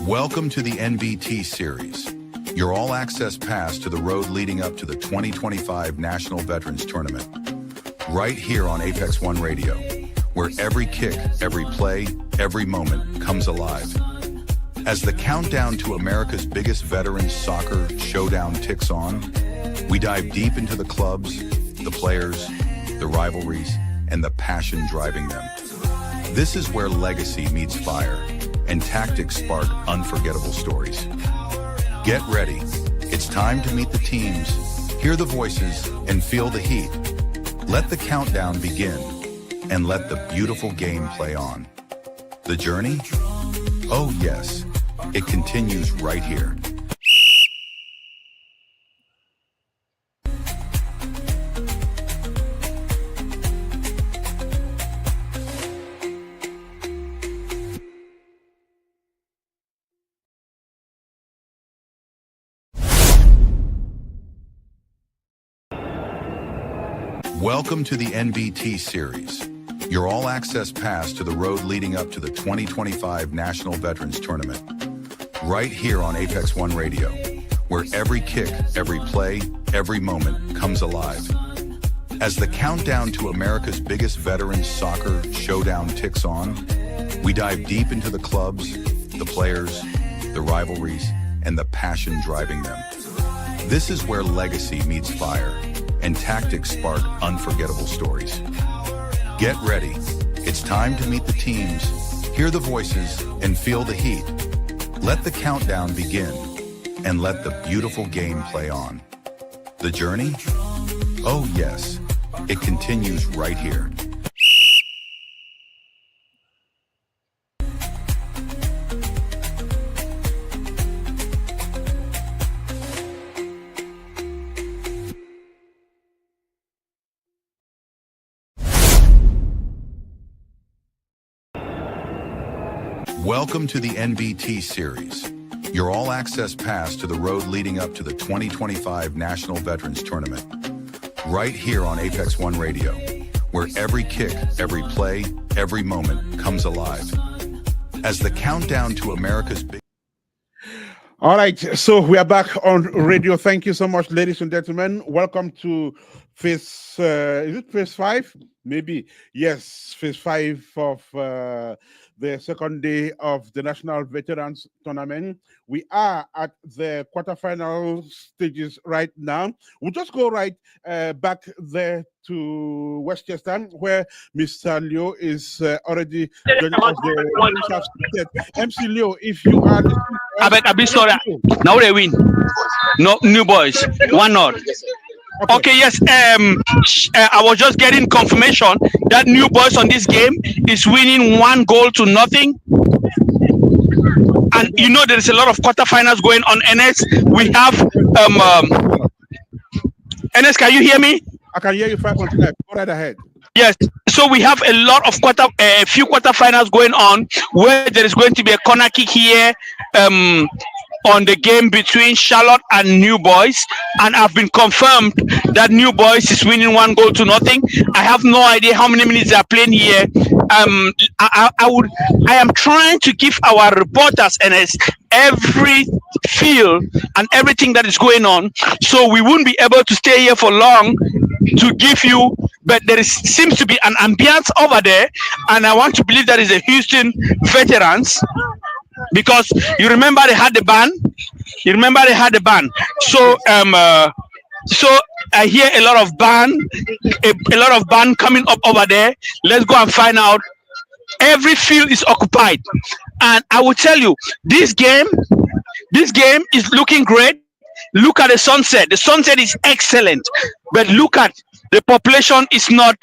Welcome to the NVT series, your all-access pass to the road leading up to the 2025 National Veterans Tournament. Right here on Apex One Radio, where every kick, every play, every moment comes alive. As the countdown to America's biggest veterans soccer showdown ticks on, we dive deep into the clubs, the players, the rivalries, and the passion driving them. This is where legacy meets fire, and tactics spark unforgettable stories. Get ready. It's time to meet the teams, hear the voices, and feel the heat. Let the countdown begin, and let the beautiful game play on. The journey? Oh yes, it continues right here. Welcome to the NVT series, your all-access pass to the road leading up to the 2025 National Veterans Tournament. Right here on Apex One Radio, where every kick, every play, every moment comes alive. As the countdown to America's biggest veterans soccer showdown ticks on, we dive deep into the clubs, the players, the rivalries, and the passion driving them. This is where legacy meets fire, and tactics spark unforgettable stories. Get ready. It's time to meet the teams, hear the voices, and feel the heat. Let the countdown begin, and let the beautiful game play on. The journey? Oh yes, it continues right here. Welcome to the NVT series, your all-access pass to the road leading up to the 2025 National Veterans Tournament. Right here on Apex One Radio, where every kick, every play, every moment comes alive. As the countdown to America's big... All right, so we are back on radio. Thank you so much, ladies and gentlemen. Welcome to phase, is it phase 5? Maybe, yes, phase 5 of the second day of the National Veterans Tournament. We are at the quarterfinal stages right now. We'll just go right back there to Westchester, where Mr. Leo is already joining us. MC Leo, if you are listening, I be sorry. Now they win. No new boys. 1-0. Okay, yes. I was just getting confirmation that new boys on this game is winning 1-0. And you know there is a lot of quarterfinals going on. Ernest, we have Ernest, can you hear me? I can hear you 5.5. Go right ahead. Yes, so we have a lot of few quarterfinals going on where there is going to be a corner kick here on the game between Charlotte and New Boys, and I've been confirmed that New Boys is winning 1-0. I have no idea how many minutes they are playing here. I am trying to give our reporters and every feel and everything that is going on, so we won't be able to stay here for long to give you, but seems to be an ambience over there, and I want to believe that is a Houston veterans, because you remember they had the ban. So so I hear a lot of ban coming up over there. Let's go and find out. Every field is occupied, and I will tell you, this game is looking great. Look at the sunset. The sunset is excellent, but look at the population is not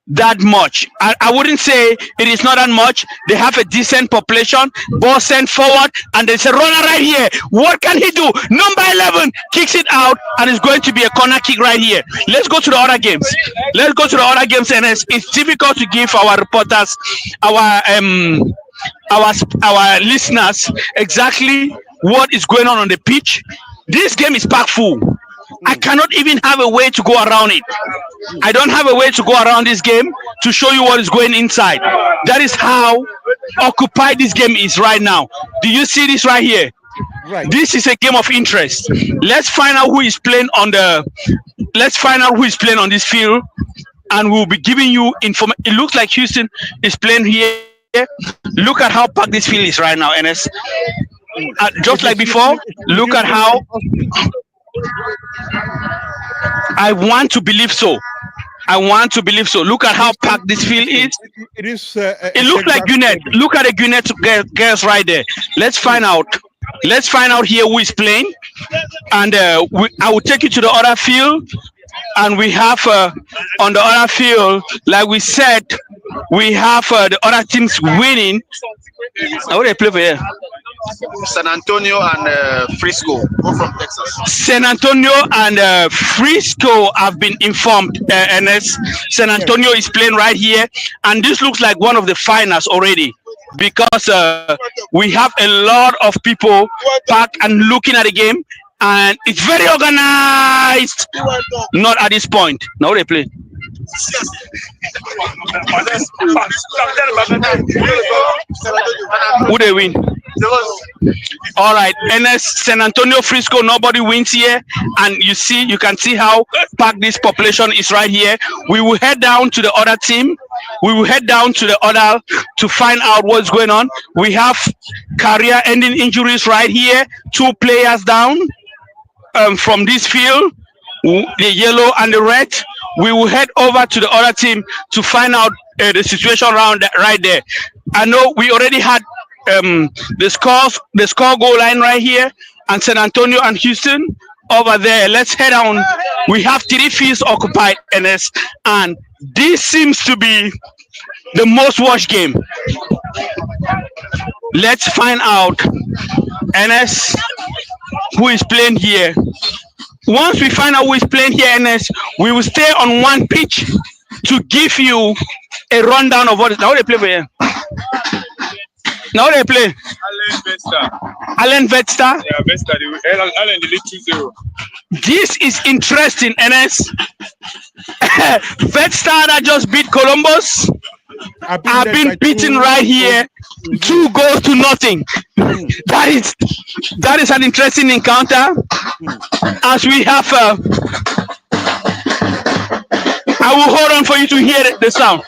that much. I wouldn't say it is not that much. They have a decent population. Ball sent forward, and there's a runner right here. What can he do? Number 11 kicks it out, and it's going to be a corner kick right here. Let's go to the other games. And it's difficult to give our reporters, our listeners exactly what is going on the pitch. This game is packed full. I cannot even have a way to go around it. I don't have a way to go around this game to show you what is going inside. That is how occupied this game is right now. Do you see this right here? Right. This is a game of interest. Let's find out who is playing on the. Let's find out who is playing on this field, and we'll be giving you information. It looks like Houston is playing here. Look at how packed this field is right now, Ernest. Just like before, look at how. I want to believe so. I want to believe so. Look at how packed this field is. It is. It looks like Gwinnett. Look at the Gwinnett girls right there. Let's find out. Let's find out here who is playing, and I will take you to the other field. And we have on the other field, like we said, we have the other teams winning. How do they play for here? San Antonio and Frisco, both from Texas. San Antonio and Frisco have been informed. Ernest, San Antonio is playing right here, and this looks like one of the finals already, because we have a lot of people back and looking at the game, and it's very organized. Not at this point. Now they play. Who they win? All right, Ernest, San Antonio, Frisco, nobody wins here, and you can see how packed this population is right here. We will head down to the other team. We will head down to the other to find out what's going on. We have career-ending injuries right here. 2 players down from this field, the yellow and the red. We will head over to the other team to find out the situation around that right there. I know we already had the score goal line right here, and San Antonio and Houston over there. Let's head on. We have 3 fields occupied, Ernest, and this seems to be the most watched game. Let's find out, Ernest, who is playing here. Once we find out who is playing here, Ernest, we will stay on one pitch to give you a rundown of what is. Now they play for here. Now they play. Allen Vesta. Allen Vesta. Yeah, Vesta. Allen the lead 2-0. This is interesting, Ernest. Vesta that just beat Columbus have been beaten right here, 2 goals to nothing. That is an interesting encounter. As we have, I will hold on for you to hear the sound.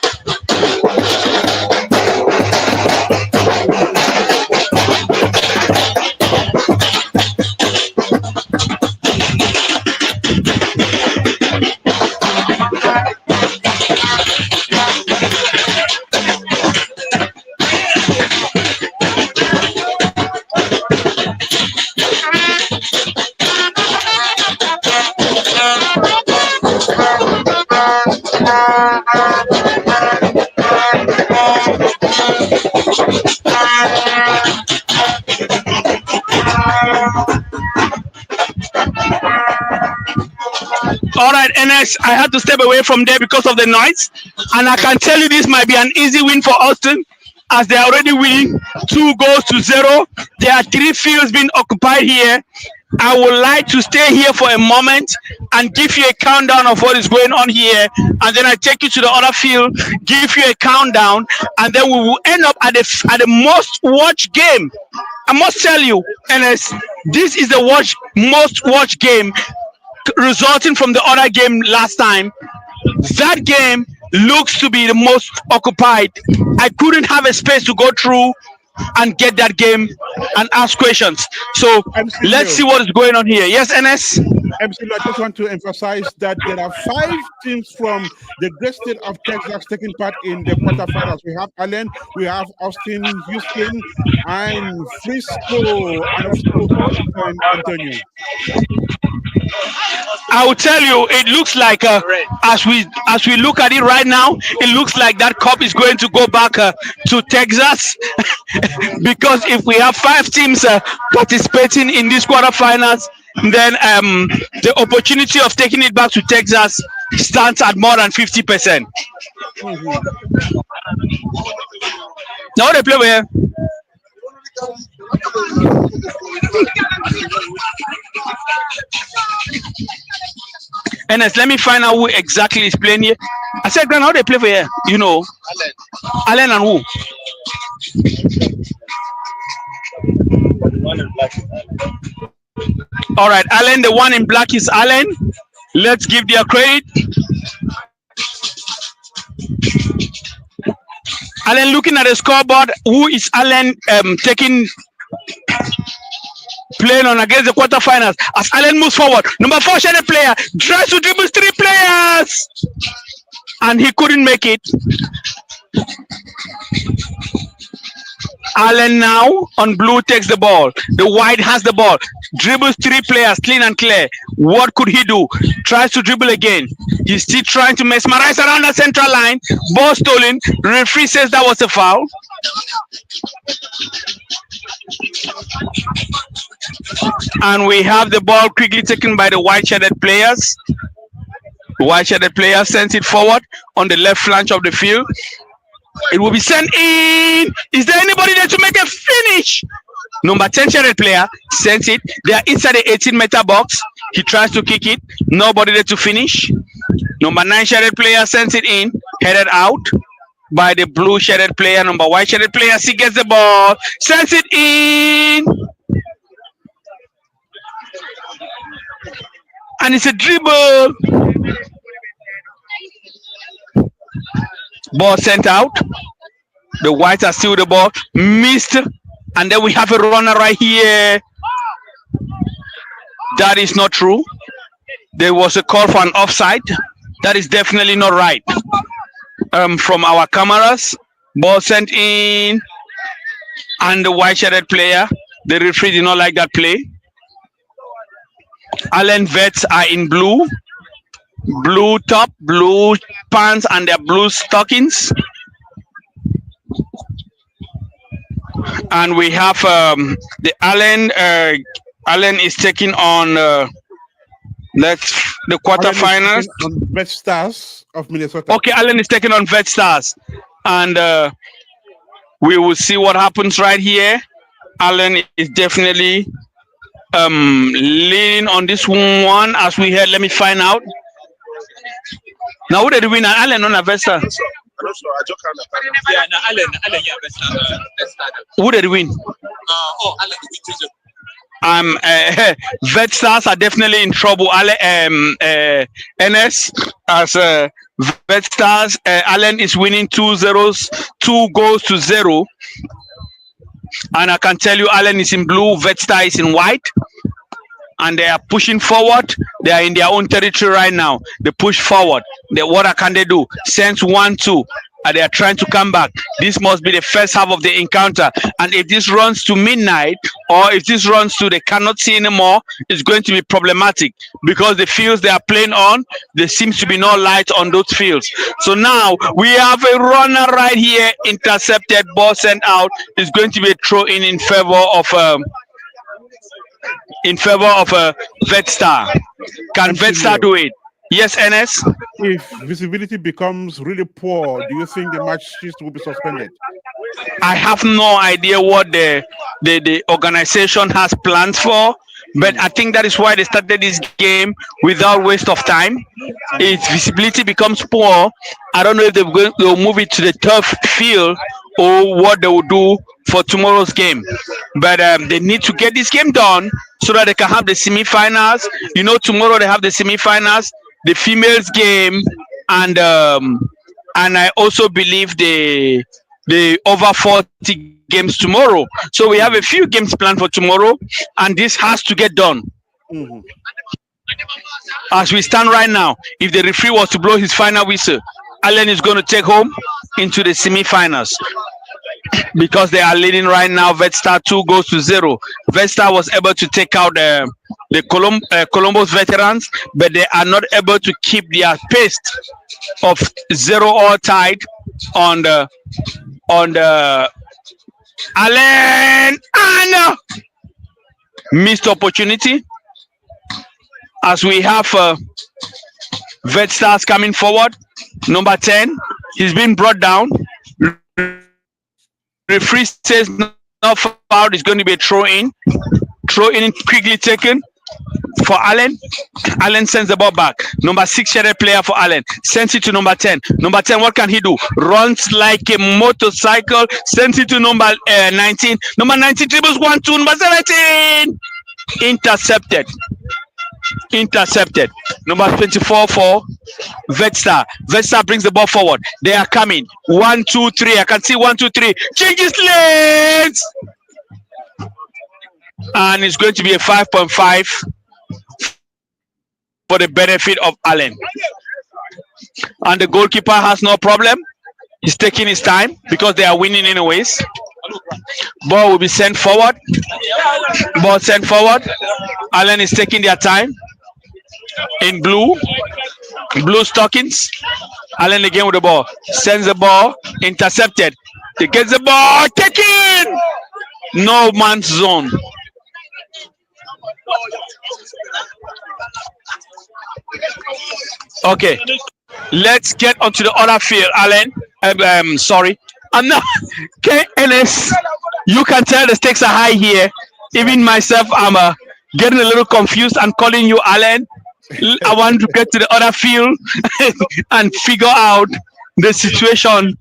All right, Ernest, I had to step away from there because of the noise, and I can tell you this might be an easy win for Austin, as they are already winning 2 goals to 0. There are 3 fields being occupied here. I would like to stay here for a moment and give you a countdown of what is going on here, and then I take you to the other field, give you a countdown, and then we will end up at the most watched game. I must tell you, Ernest, this is the most watched game, resulting from the other game last time. That game looks to be the most occupied. I couldn't have a space to go through and get that game and ask questions. So let's see what is going on here. Yes, Ernest? Absolutely. I just want to emphasize that there are 5 teams from the great state of Texas taking part in the quarterfinals. We have Allen, we have Austin, Houston, and Frisco, and also San Antonio. I will tell you, it looks like as we look at it right now, it looks like that cup is going to go back to Texas because if we have 5 teams participating in these quarterfinals, then the opportunity of taking it back to Texas stands at more than 50%. Now they play where? Ernest, let me find out who exactly is playing here. I said, Grant, how they play for here? You know, Allen and who? All right, Allen, the one in black is Allen. Let's give their credit. Allen looking at the scoreboard. Who is Allen playing on against the quarterfinals? As Allen moves forward, number 4 shaded player tries to dribble 3 players, and he couldn't make it. Allen now on blue takes the ball. The white has the ball. Dribbles 3 players, clean and clear. What could he do? Tries to dribble again. He's still trying to mesmerize around the central line. Ball stolen. Referee says that was a foul. And we have the ball quickly taken by the white-shirted players. The white-shirted player sends it forward on the left flank of the field. It will be sent in. Is there anybody there to make a finish? Number 10 shaded player sends it. They are inside the 18-meter box. He tries to kick it. Nobody there to finish. Number 9 shaded player sends it in. Headed out by the blue shaded player. Number white shaded player, he gets the ball. Sends it in. And it's a dribble. Ball sent out. The whites are still the ball. Missed. And then we have a runner right here. That is not true. There was a call for an offside. That is definitely not right. From our cameras. Ball sent in. And the white-shirted player. The referee did not like that play. Allen Vets are in blue. Blue top, blue pants, and their blue stockings. And we have the Allen. Allen is taking on the quarterfinals. Vet Stars of Minnesota. Okay, Allen is taking on Vet Stars, and we will see what happens right here. Allen is definitely leaning on this one as we heard. Let me find out. Now, who did win? Allen on Avesta? Yeah, no, Allen, yeah, Vesta. Who did win? Allen. Vet Stars are definitely in trouble. Ernest as Vet Stars. Allen is winning 2 goals to 0. And I can tell you, Allen is in blue, Vet Star is in white. And they are pushing forward. They are in their own territory right now. They push forward. What can they do? Sends 1-2. And they are trying to come back. This must be the first half of the encounter. And if this runs to midnight, or if this runs to they cannot see anymore, it's going to be problematic. Because the fields they are playing on, there seems to be no light on those fields. So now we have a runner right here, intercepted, ball sent out. It's going to be a throw-in in favor of Vet Star. Can Vet Star do it? Yes, Ernest? If visibility becomes really poor, do you think the matches will be suspended? I have no idea what the organization has plans for, but I think that is why they started this game without waste of time. If visibility becomes poor, I don't know if they'll move it to the turf field or what they will do for tomorrow's game. But they need to get this game done so that they can have the semi-finals. You know, tomorrow they have the semi-finals, the females game, and I also believe the over 40 games tomorrow. So we have a few games planned for tomorrow, and this has to get done. Mm-hmm. As we stand right now, if the referee was to blow his final whistle, Allen is going to take home into the semi-finals. Because they are leading right now, Vet Star 2 goes to 0. Vet Star was able to take out the Columbus veterans, but they are not able to keep their pace of 0 all tied on the Allen and missed opportunity. As we have Vet Stars coming forward, number 10, he's been brought down. Referee says no foul. It's going to be a throw in. Throw in quickly taken for Allen. Allen sends the ball back. Number 6 shaded player for Allen. Sends it to number 10. Number 10, what can he do? Runs like a motorcycle. Sends it to number 19. Number 19 dribbles 1-2. Number 17. Intercepted. Intercepted. Number 24 for Vetstar. Vetstar brings the ball forward. They are coming. 1, 2, 3. I can see 1, 2, 3. Changes lanes. And it's going to be a 5.5 for the benefit of Allen. And the goalkeeper has no problem. He's taking his time because they are winning anyways. Ball will be sent forward. Ball sent forward. Allen is taking their time. In blue stockings. Allen again with the ball. Sends the ball. Intercepted. He gets the ball. Taken. No man's zone. Okay, let's get onto the other field, Allen. Sorry, I'm not. Ernest, you can tell the stakes are high here. Even myself, I'm getting a little confused and calling you Allen. I want to get to the other field and figure out the situation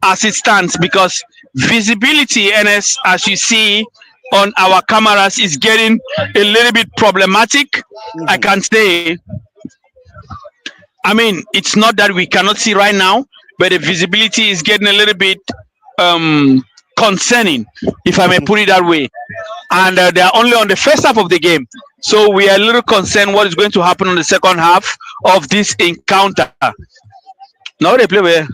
as it stands, because visibility, Ernest, as you see on our cameras, is getting a little bit problematic. I can say, I mean, it's not that we cannot see right now, but the visibility is getting a little bit concerning, if I may put it that way. And they are only on the first half of the game, so we are a little concerned what is going to happen on the second half of this encounter. Now they play where?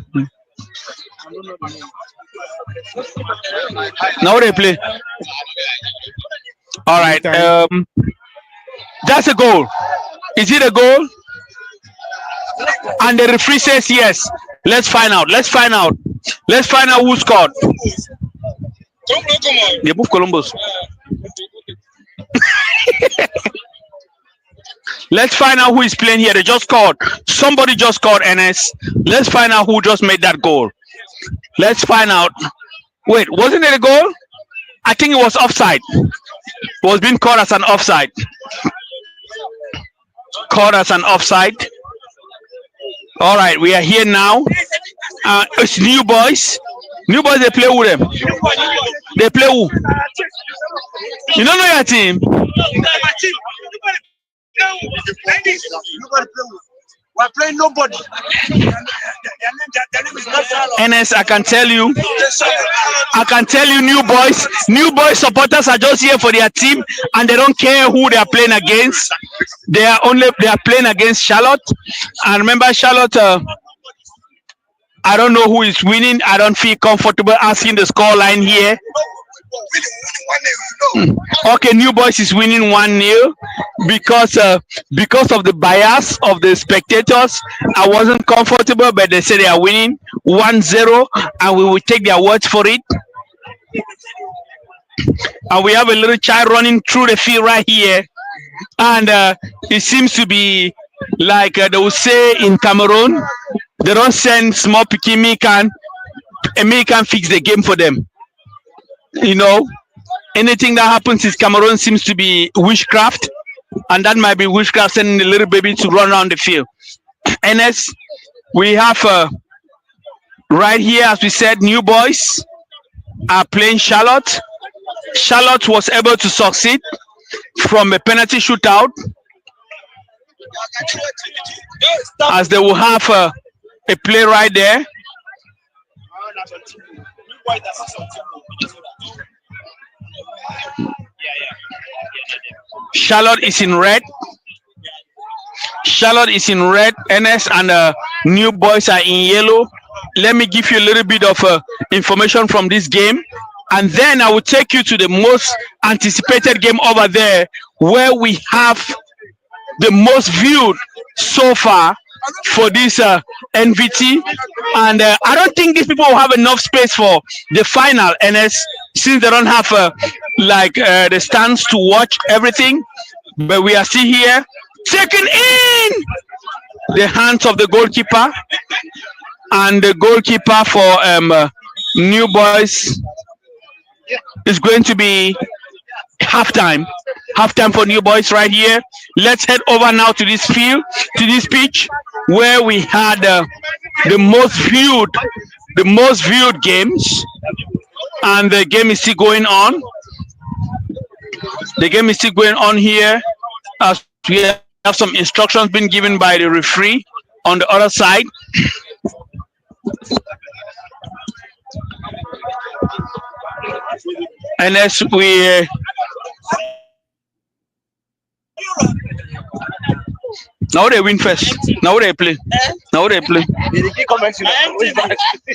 Now they play. All right. That's a goal. Is it a goal? And the referee says yes. Let's find out. Let's find out. Let's find out who scored. They move Columbus. Let's find out who is playing here. They just scored. Somebody just scored, Ernest. Let's find out who just made that goal. Let's find out. Wait, wasn't it a goal? I think it was offside. It was being called as an offside. Called as an offside. All right, we are here now. It's new boys. New boys, they play with them. They play who? You don't know your team? We're playing nobody. Ernest, I can tell you, new boys supporters are just here for their team, and they don't care who they are playing against. They are playing against Charlotte. And remember, Charlotte, I don't know who is winning. I don't feel comfortable asking the score line here. Okay, New Boys is winning 1-0 because of the bias of the spectators. I wasn't comfortable, but they say they are winning 1-0, and we will take their words for it. And we have a little child running through the field right here, and it seems to be like they will say in Cameroon, they don't send small pikin me can fix the game for them. You know, anything that happens in Cameroon seems to be witchcraft, and that might be witchcraft sending the little baby to run around the field. Ernest, we have right here, as we said, New Boys are playing Charlotte. Charlotte was able to succeed from a penalty shootout, as they will have a play right there. Charlotte is in red. Charlotte is in red, Ernest, and New Boys are in yellow. Let me give you a little bit of information from this game, and then I will take you to the most anticipated game over there, where we have the most viewed so far for this NVT. And I don't think these people will have enough space for the final, Ernest, since they don't have the stands to watch everything. But we are still here, taken in the hands of the goalkeeper, and the goalkeeper for New Boys is going to be halftime. halftime for New Boys right here. Let's head over now to this field, to this pitch, where we had the most viewed games, and the game is still going on. The game is still going on here, as we have some instructions being given by the referee on the other side. And as we now they win first. Now they play. Now they play.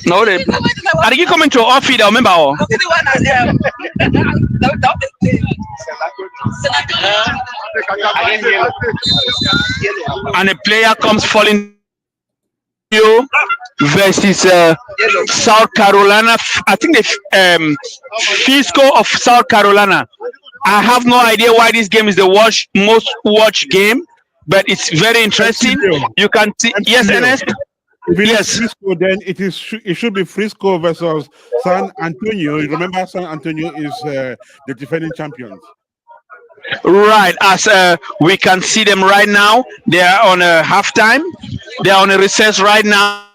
Now they play. Are they coming to off feed? I remember. And a player comes falling versus South Carolina. I think the Fisco of South Carolina. I have no idea why this game is the most watched game, but it's very interesting. You can see, yes, Ernest. If it Yes. is Frisco, then it should be Frisco versus San Antonio. You remember, San Antonio is the defending champions. Right, as we can see them right now, they are on a halftime. They are on a recess right now.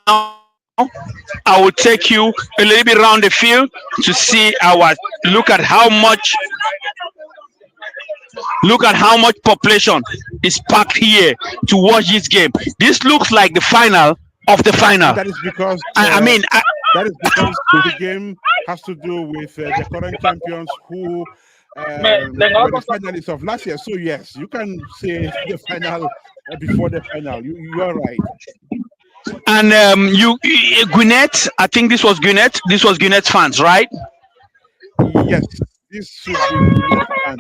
I will take you a little bit around the field to see look at how much population is packed here to watch this game. This looks like the final of the final. That is because I mean, that is because the game has to do with the current champions who were the finalists of last year. So yes, you can say the final before the final. You are right. and Gwinnett, I think this was Gwinnett. This was Gwinnett's fans, right? Yes, this should be fun.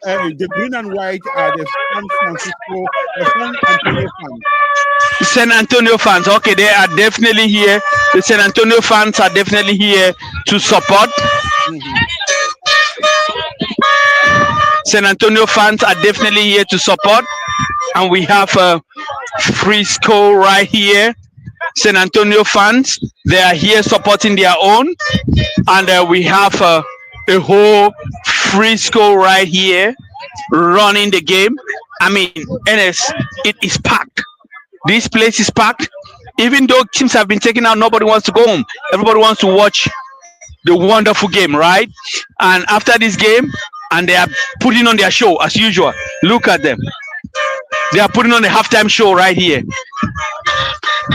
The green and white are the San Francisco, San Antonio fans. San Antonio fans, okay, they are definitely here. The San Antonio fans are definitely here to support. San Antonio fans are definitely here to support, and we have Frisco right here. San Antonio fans, they are here supporting their own, and we have a whole Frisco right here running the game. I mean, Ernest, it is packed. This place is packed. Even though teams have been taken out, nobody wants to go home. Everybody wants to watch the wonderful game, right? And after this game, and they are putting on their show as usual. Look at them. They are putting on a halftime show right here.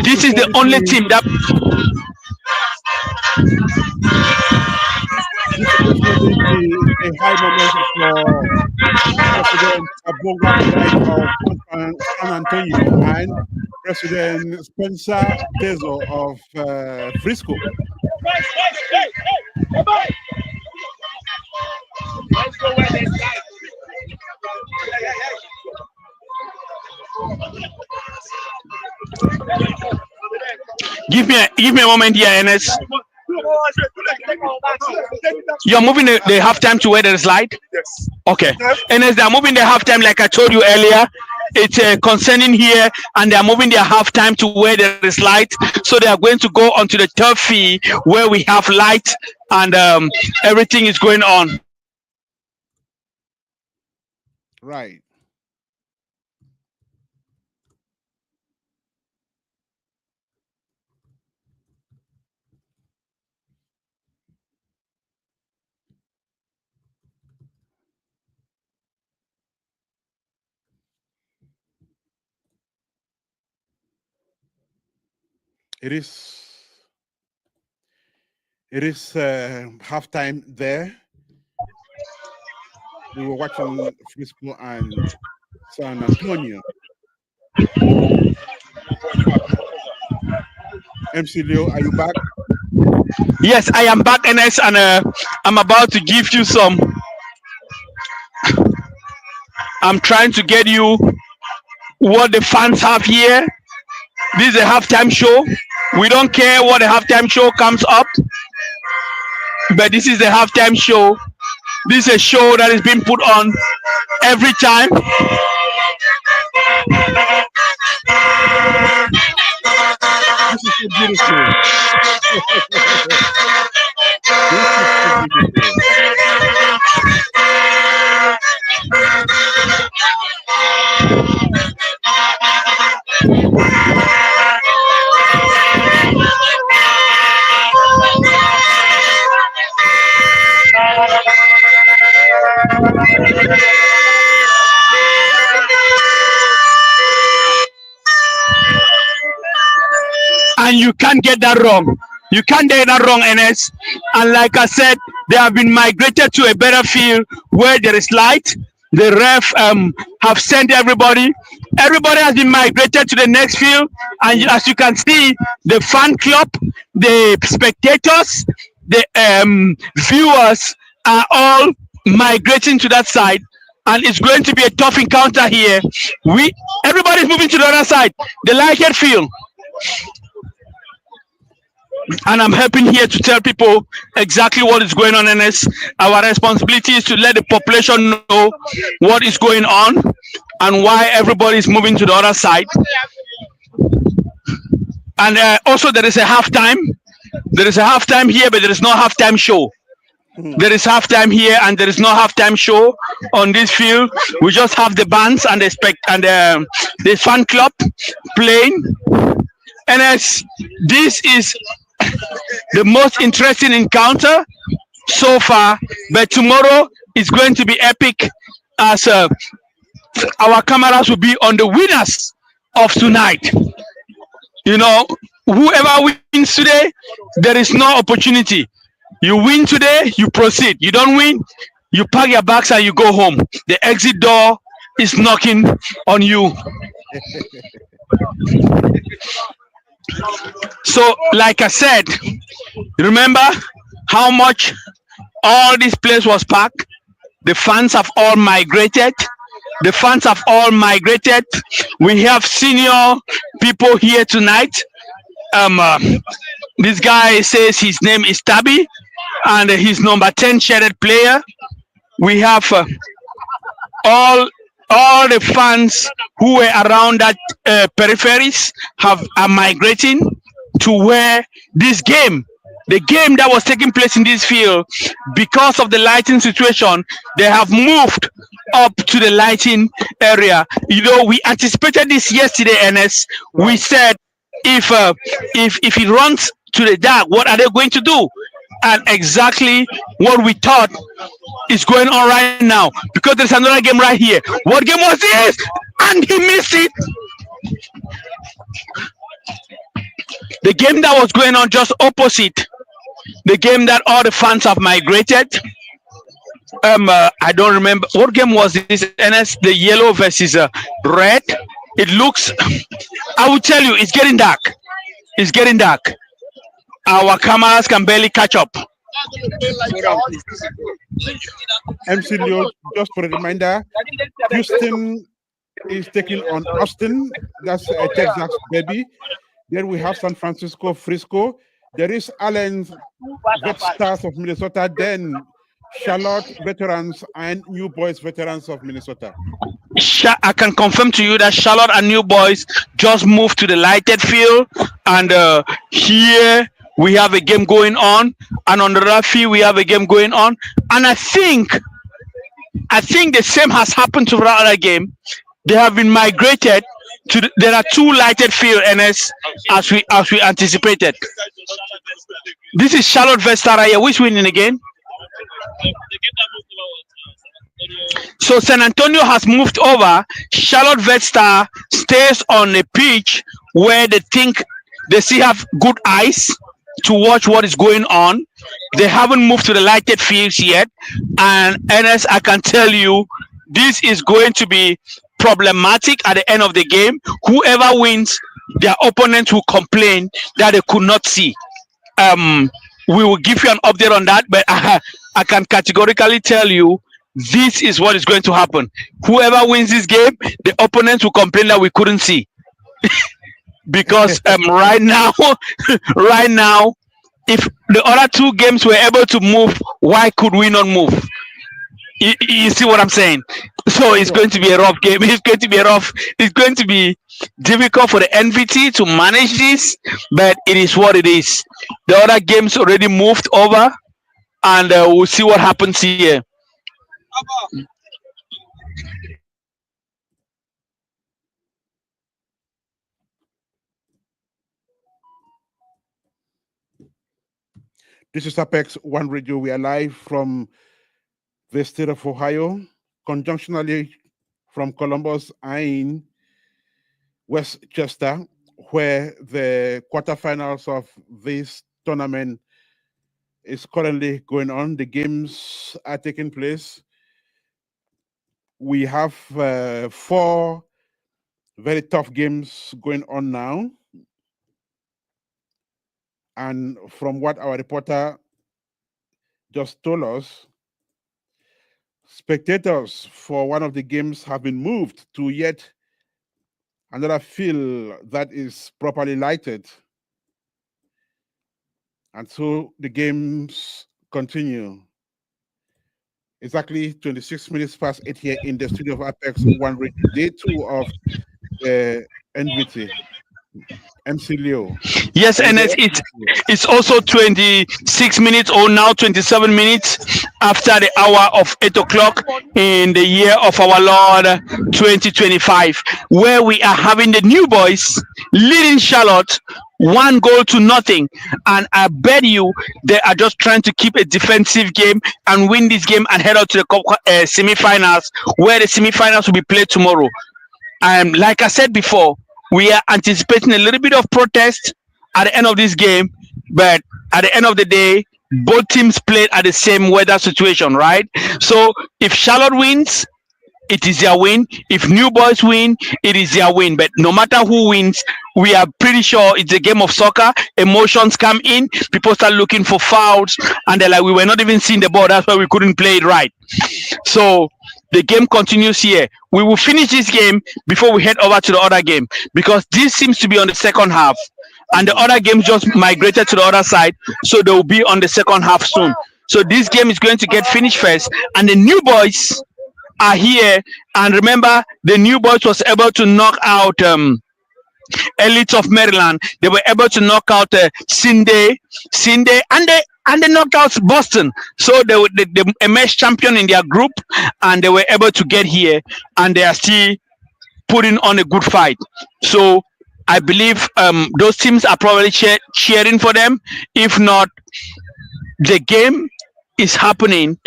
This is the only team that. This is definitely a high moment for President Tebong of San Antonio and President Spencer Tezo of Frisco. Give me a moment here, Ernest. You're moving the halftime to where there is light? Yes. Okay. Ernest, they're moving the halftime like I told you earlier. It's concerning here, and they're moving their halftime to where there is light. So they are going to go onto the turf field where we have light, and everything is going on. Right. It is halftime there. We were watching Frisco and San Antonio. MC Leo, are you back? Yes, I am back, Ernest, and I'm about to give you some. I'm trying to get you what the fans have here. This is a halftime show. We don't care what the halftime show comes up, but this is the halftime show. This is a show that is being put on every time. This is so beautiful. This is so beautiful. and you can't get that wrong. You can't get that wrong, Ernest. And like I said, they have been migrated to a better field where there is light. The ref have sent everybody. Everybody has been migrated to the next field, and as you can see, the fan club, the spectators, the viewers are all migrating to that side, and it's going to be a tough encounter here. Everybody's moving to the other side, the lighted field. And I'm helping here to tell people exactly what is going on, Ernest. Our responsibility is to let the population know what is going on and why everybody is moving to the other side. And also there is a halftime. There is a halftime here, but there is no halftime show. There is halftime here, and there is no halftime show on this field. We just have the bands and the fan club playing. And this is the most interesting encounter so far, but tomorrow is going to be epic, as our cameras will be on the winners of tonight. You know, whoever wins today, there is no opportunity. You win today, you proceed. You don't win, you pack your bags and you go home. The exit door is knocking on you. So, like I said, remember how much all this place was packed? The fans have all migrated. The fans have all migrated. We have senior people here tonight. This guy says his name is Tabby, and he's number 10 shaded player. We have all the fans who were around that peripheries are migrating to where this game, the game that was taking place in this field, because of the lighting situation, they have moved up to the lighting area. You know, we anticipated this yesterday, Ernest. We said, if it runs to the dark, what are they going to do? And exactly what we thought is going on right now, because there's another game right here. What game was this? And he missed it. The game that was going on just opposite the game that all the fans have migrated. I don't remember what game was this. Ernest, the yellow versus red. It looks, I will tell you, it's getting dark. It's getting dark. Our cameras can barely catch up. MC Leo, just for a reminder, Houston is taking on Austin. That's a Texas baby. Then we have San Francisco, Frisco. There is Allen's Red Stars of Minnesota. Then Charlotte Veterans and New Boys Veterans of Minnesota. I can confirm to you that Charlotte and New Boys just moved to the lighted field, and here we have a game going on, and on the other field we have a game going on, and I think the same has happened to the other game. They have been migrated to. There are two lighted field, Ernest, as we anticipated. This is Charlotte Vesta right here. Which winning again? So San Antonio has moved over. Charlotte Vesta stays on a pitch where they think they still have good eyes to watch what is going on. They haven't moved to the lighted fields yet. And Ernest, I can tell you, this is going to be problematic at the end of the game. Whoever wins, their opponents will complain that they could not see. We will give you an update on that, but I can categorically tell you this is what is going to happen. Whoever wins this game, the opponents will complain that we couldn't see. Because right now, if the other two games were able to move, why could we not move? You see what I'm saying? So it's going to be a rough game. It's going to be rough. It's going to be difficult for the NVT to manage this, but it is what it is. The other games already moved over, and we'll see what happens here. This is Apex One Radio. We are live from the state of Ohio, conjunctionally from Columbus and Westchester. where the quarterfinals of this tournament is currently going on. The games are taking place. We have 4 very tough games going on now. And from what our reporter just told us, spectators for one of the games have been moved to yet another field that is properly lighted. And so the games continue. Exactly 26 minutes past 8 here in the studio of Apex One Radio, day 2 of NVT. MC Leo. Yes, and it's also 26 minutes or now 27 minutes after the hour of 8 o'clock in the year of our Lord 2025, where we are having the new boys leading Charlotte 1 goal to nothing. And I bet you they are just trying to keep a defensive game and win this game and head out to the semi-finals, where the semi-finals will be played tomorrow. Like I said before, we are anticipating a little bit of protest at the end of this game, but at the end of the day, both teams played at the same weather situation, right? So if Charlotte wins, it is their win. If New Boys win, it is their win. But no matter who wins, we are pretty sure it's a game of soccer. Emotions come in. People start looking for fouls, and they're like, we were not even seeing the ball. That's why we couldn't play it right. So the game continues here. We will finish this game before we head over to the other game, because this seems to be on the second half, and the other game just migrated to the other side, so they will be on the second half soon. So this game is going to get finished first, and the New Boys are here. And remember, the New Boys was able to knock out Elite of Maryland. They were able to knock out Sinde, and they knocked out Boston. So they emerged champion in their group, and they were able to get here, and they are still putting on a good fight. So I believe those teams are probably cheering for them. If not, the game is happening,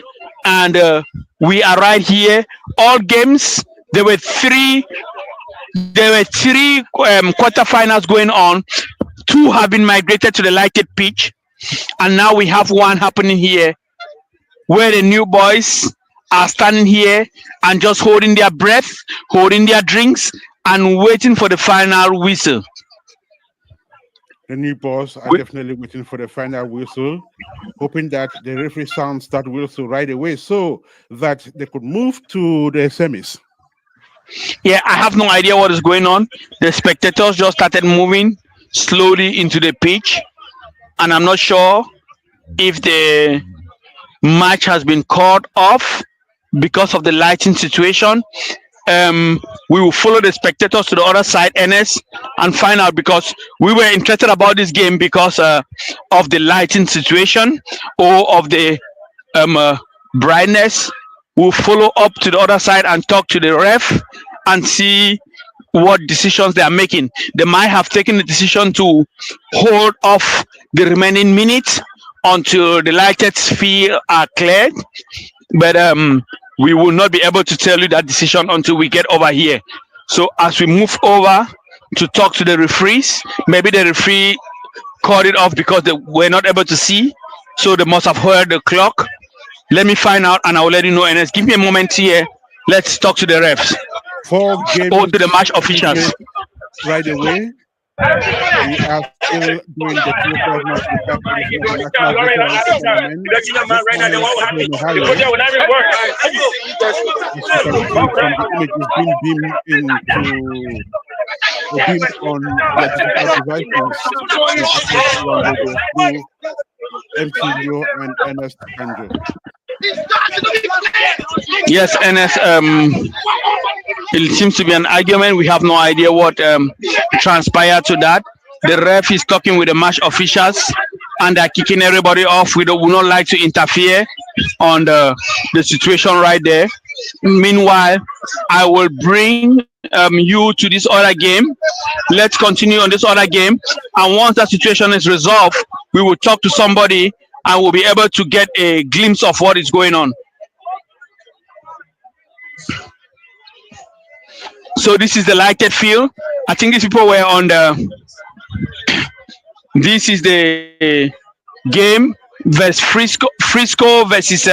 and we are right here. All games, there were three quarterfinals going on. 2 have been migrated to the lighted pitch, and now we have 1 happening here, where the New Boys are standing here and just holding their breath, holding their drinks, and waiting for the final whistle. The New Boys are definitely waiting for the final whistle, hoping that the referee sounds that whistle right away so that they could move to the semis. Yeah, I have no idea what is going on. The spectators just started moving slowly into the pitch, and I'm not sure if the match has been called off because of the lighting situation. We will follow the spectators to the other side, Ernest, and find out, because we were interested about this game because of the lighting situation or of the brightness. We'll follow up to the other side and talk to the ref and see what decisions they are making. They might have taken the decision to hold off the remaining minutes until the lighted sphere are cleared, but we will not be able to tell you that decision until we get over here. So as we move over to talk to the referees, maybe the referee called it off because they were not able to see, so they must have heard the clock. Let me find out, and I will let you know. And give me a moment here. Let's talk to the refs. 4 games or to the match officials. Right away. We are still doing the 2 match on the devices. MC Leo and Ernest Kanjo. Yes, Ernest. It seems to be an argument. We have no idea what transpired to that. The ref is talking with the match officials, and they're kicking everybody off. We would not like to interfere on the situation right there. Meanwhile, I will bring you to this other game. Let's continue on this other game, and once that situation is resolved, we will talk to somebody and we'll be able to get a glimpse of what is going on. So this is the lighted field. I think these people were on the. This is the game versus Frisco versus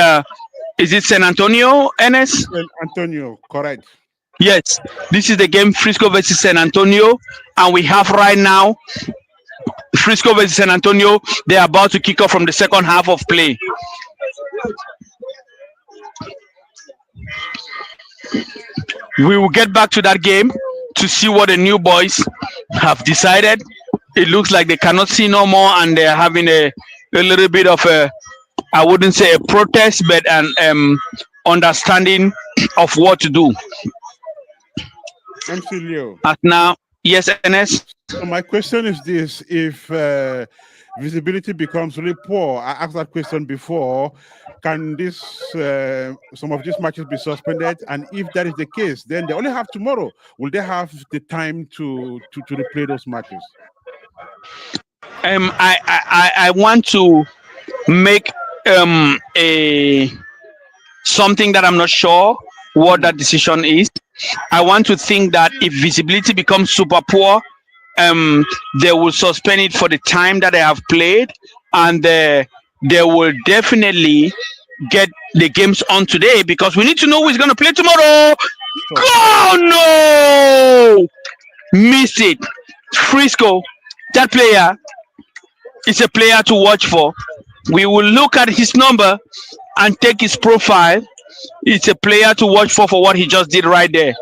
is it San Antonio, Ernest? San Antonio, correct. Yes, this is the game Frisco versus San Antonio, and we have right now Frisco versus San Antonio. They are about to kick off from the second half of play. We will get back to that game to see what the new boys have decided. It looks like they cannot see no more, and they're having a little bit of a, I wouldn't say a protest, but an understanding of what to do. MC Leo. As now, yes, Ernest. So my question is this: if visibility becomes really poor, I asked that question before. Can this some of these matches be suspended? And if that is the case, then they only have tomorrow. Will they have the time to replay those matches? I want to make a something that I'm not sure what that decision is. I want to think that if visibility becomes super poor, they will suspend it for the time that they have played, and they will definitely get the games on today, because we need to know who's going to play tomorrow. Oh no! Missed it. Frisco, that player is a player to watch for. We will look at his number and take his profile. It's a player to watch for what he just did right there.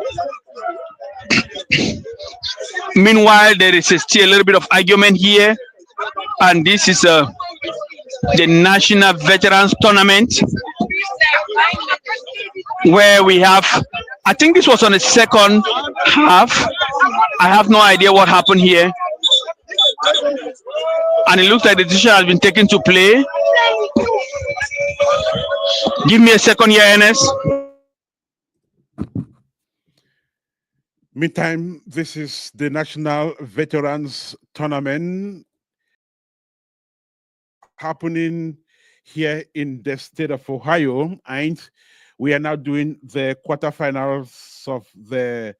Meanwhile, there is still a little bit of argument here, and this is the National Veterans Tournament, where we have, I think this was on the second half. I have no idea what happened here, and it looks like the decision has been taken to play. Give me a second here, Ernest. Meantime, this is the National Veterans Tournament happening here in the state of Ohio, and we are now doing the quarterfinals of the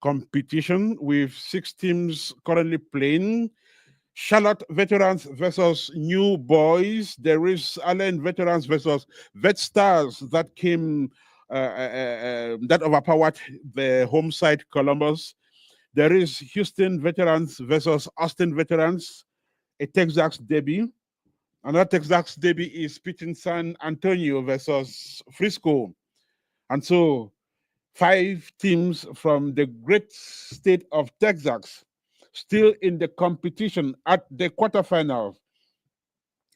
competition with 6 teams currently playing. Charlotte Veterans versus New Boys. There is Allen Veterans versus Vet Stars that came that overpowered the home side Columbus. There is Houston Veterans versus Austin Veterans, a Texas derby. Another Texas derby is pitting San Antonio versus Frisco. And so 5 teams from the great state of Texas still in the competition at the quarterfinals.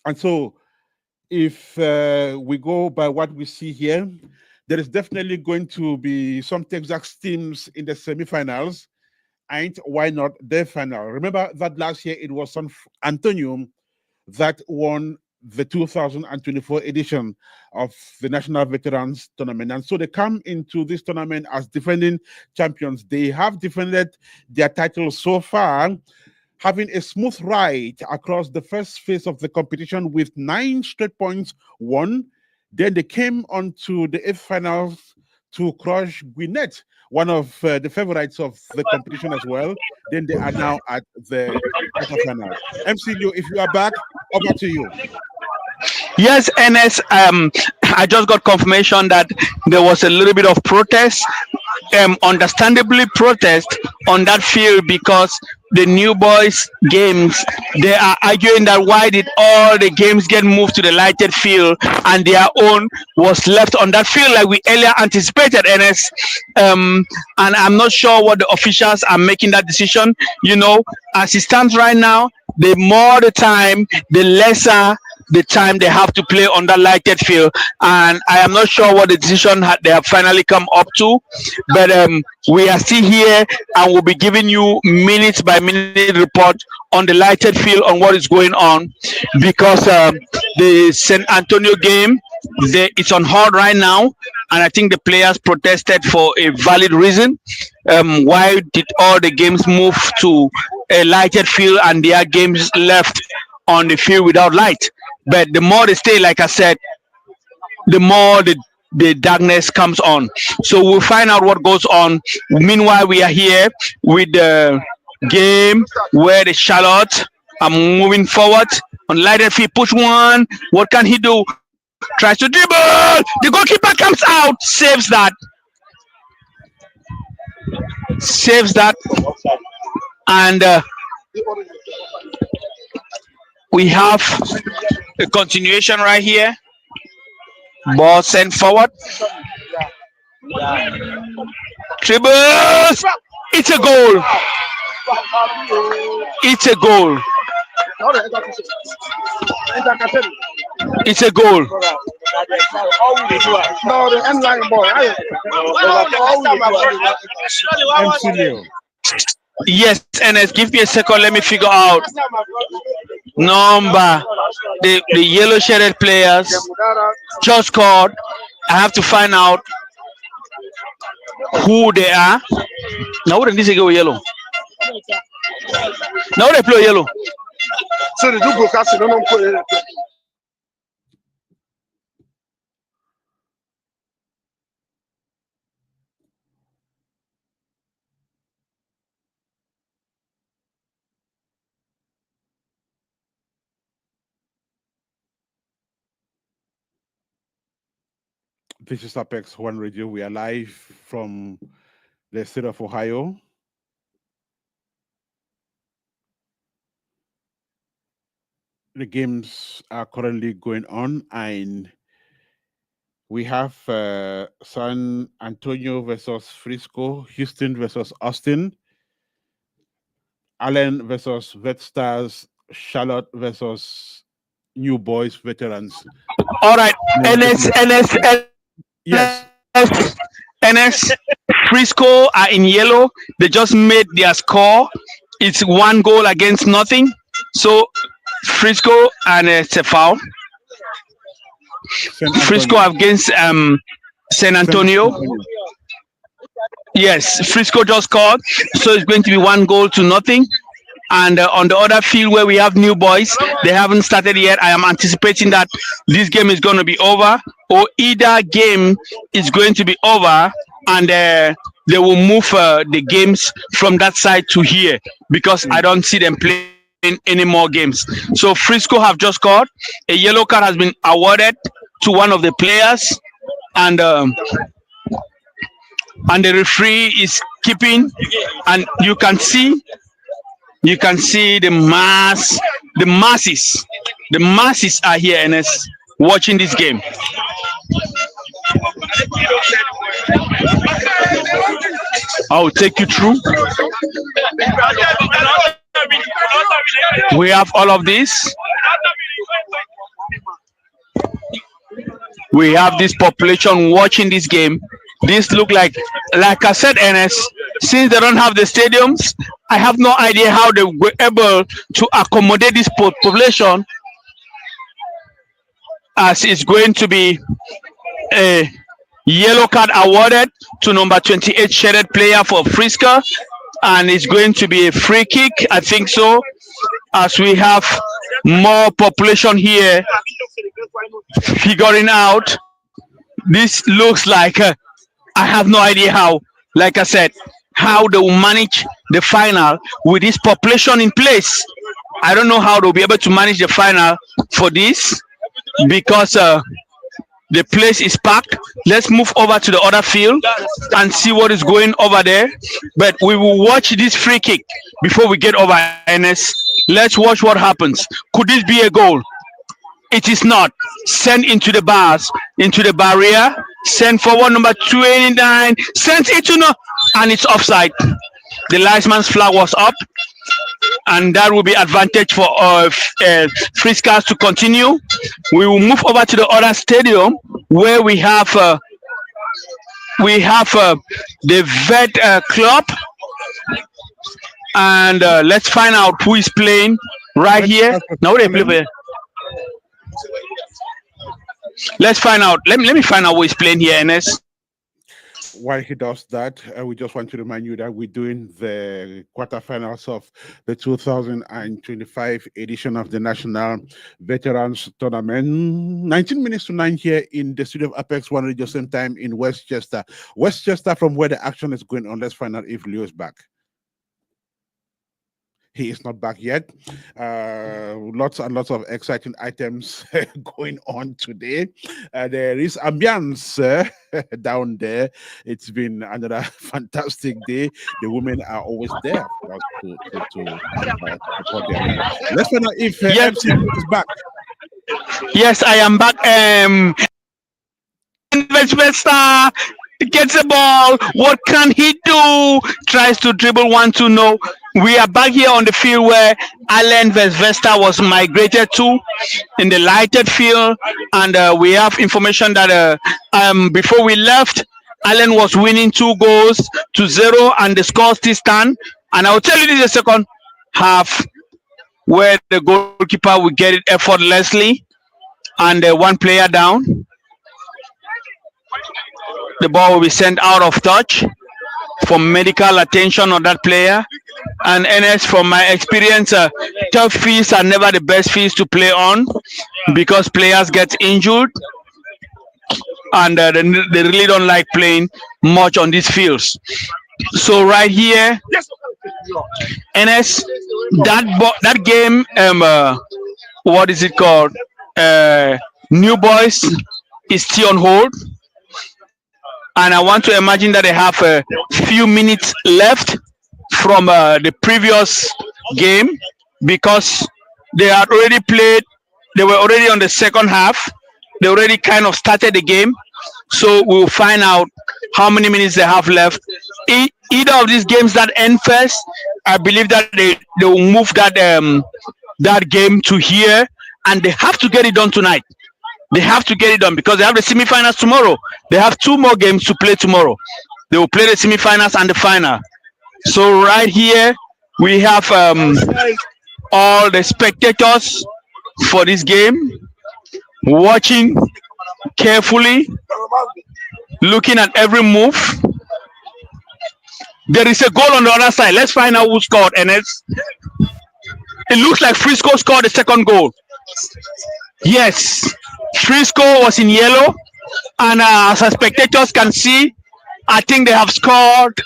And so if we go by what we see here, there is definitely going to be some Texas teams in the semifinals, and why not the final? Remember that last year it was San Antonio that won the 2024 edition of the National Veterans Tournament. And so they come into this tournament as defending champions. They have defended their title so far, having a smooth ride across the first phase of the competition with 9 straight points won. Then they came on to the 8th finals to crush Gwinnett, one of the favorites of the competition as well. Then they are now at the quarterfinals. MCU, if you are back, over to you. Yes, Ernest, I just got confirmation that there was a little bit of protest, understandably protest on that field, because the new boys games, they are arguing that why did all the games get moved to the lighted field and their own was left on that field like we earlier anticipated, Ernest. And I'm not sure what the officials are making that decision. You know, as it stands right now, the more the time, the lesser the time they have to play on that lighted field, and I am not sure what the decision they have finally come up to, but we are still here and we'll be giving you minute by minute report on the lighted field on what is going on, because the San Antonio game, it's on hold right now, and I think the players protested for a valid reason. Why did all the games move to a lighted field and their games left on the field without light? But the more they stay, like I said, the more the the darkness comes on. So we'll find out what goes on. Meanwhile, we are here with the game where the Charlotte are moving forward on lighted feet. Push one. What can he do? Tries to dribble. The goalkeeper comes out, saves that. And we have a continuation right here. Ball sent forward. Dribbles. It's a goal. It's a goal. It's a goal. Yes, Ernest, give me a second. Let me figure out number. The yellow shaded players just scored. I have to find out who they are. Now what this go yellow? Now they play yellow. So they do broadcasting. Don't put it. This is Apex One Radio. We are live from the state of Ohio. The games are currently going on, and we have San Antonio versus Frisco, Houston versus Austin, Allen versus Vet Stars, Charlotte versus New Boys Veterans. All right, NS. Yes. Frisco are in yellow. They just made their score. It's 1 goal against nothing. So Frisco and it's a foul. Frisco against San Antonio. Yes, Frisco just scored. So it's going to be 1 goal to nothing. And on the other field where we have New Boys, they haven't started yet. I am anticipating that this game is going to be over, or either game is going to be over, and they will move the games from that side to here, because I don't see them playing any more games. So Frisco have just scored. A yellow card has been awarded to one of the players, and the referee is keeping, and you can see the masses are here, Ernest, watching this game. I'll take you through. We have all of this. We have this population watching this game. This look like I said, Ernest, since they don't have the stadiums, I have no idea how they were able to accommodate this population, as it's going to be a yellow card awarded to number 28 shaded player for Frisco, and it's going to be a free kick, I think so, as we have more population here figuring out. This looks like I have no idea how, like I said, how they will manage the final with this population in place. I don't know how they'll be able to manage the final for this, because the place is packed. Let's move over to the other field and see what is going over there. But we will watch this free kick before we get over, Ernest. Let's watch what happens. Could this be a goal? It is not. Send into the bars, into the barrier. Send forward number 29. Send it to no, and it's offside. The linesman's flag was up, and that will be advantage for Friscas to continue. We will move over to the other stadium where we have the Vet Club, and let's find out who is playing right here. Now they play. Let's find out. Let me find out who is playing here, Ernest. while he does that, we just want to remind you that we're doing the quarterfinals of the 2025 edition of the National Veterans Tournament. 19 minutes to 9 here in the studio of Apex One Radio, same time in Westchester. Westchester, from where the action is going on. Let's find out if Leo is back. He is not back yet. Lots and lots of exciting items going on today. There is ambience down there. It's been another fantastic day. The women are always there for us to support them. Let's find out if MC is back. Yes, I am back. Westchester gets the ball. What can he do? Tries to dribble 1-2. No. We are back here on the field where Allen Vesvesta was migrated to in the lighted field, and we have information that before we left, Allen was winning 2-0, and the score still stand. And I will tell you this in the second half, where the goalkeeper will get it effortlessly, and one player down. The ball will be sent out of touch for medical attention on that player. And Ernest, from my experience, tough fields are never the best fields to play on because players get injured, and they really don't like playing much on these fields. So right here, Ernest, that game, what is it called? New Boys is still on hold. And I want to imagine that they have a few minutes left from the previous game, because they had already played. They were already on the second half. They already kind of started the game. So we'll find out how many minutes they have left. Either of these games that end first, I believe that they will move that game to here, and they have to get it done tonight. They have to get it done because they have the semifinals tomorrow. They have 2 more games to play tomorrow. They will play the semifinals and the final. So right here, we have all the spectators for this game watching carefully, looking at every move. There is a goal on the other side. Let's find out who scored, Ernest. It looks like Frisco scored the second goal. Yes, Frisco was in yellow, and as spectators can see, I think they have scored.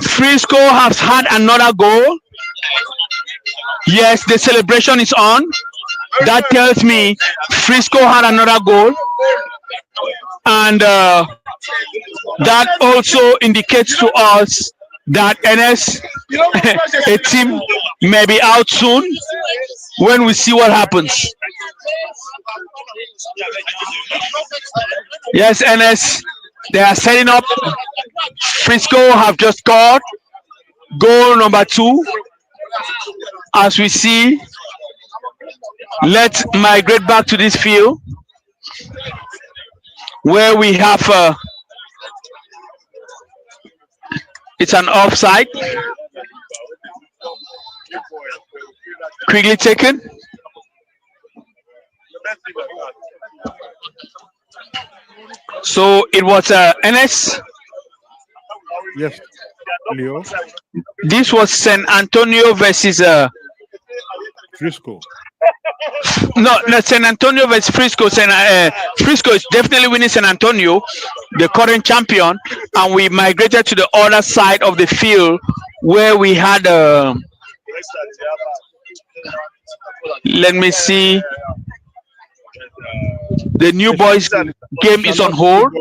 Frisco has had another goal. Yes, the celebration is on. That tells me Frisco had another goal, and that also indicates to us that NS, a team, may be out soon when we see what happens. Yes, NS, they are setting up. Frisco have just scored goal number 2. As we see, let's migrate back to this field where we have it's an offside. Quickly taken. So it was NS. Yes, Leo. This was San Antonio versus Frisco. No, San Antonio versus Frisco. Frisco is definitely winning San Antonio, the current champion, and we migrated to the other side of the field where we had let me see. The New Boys game is on hold.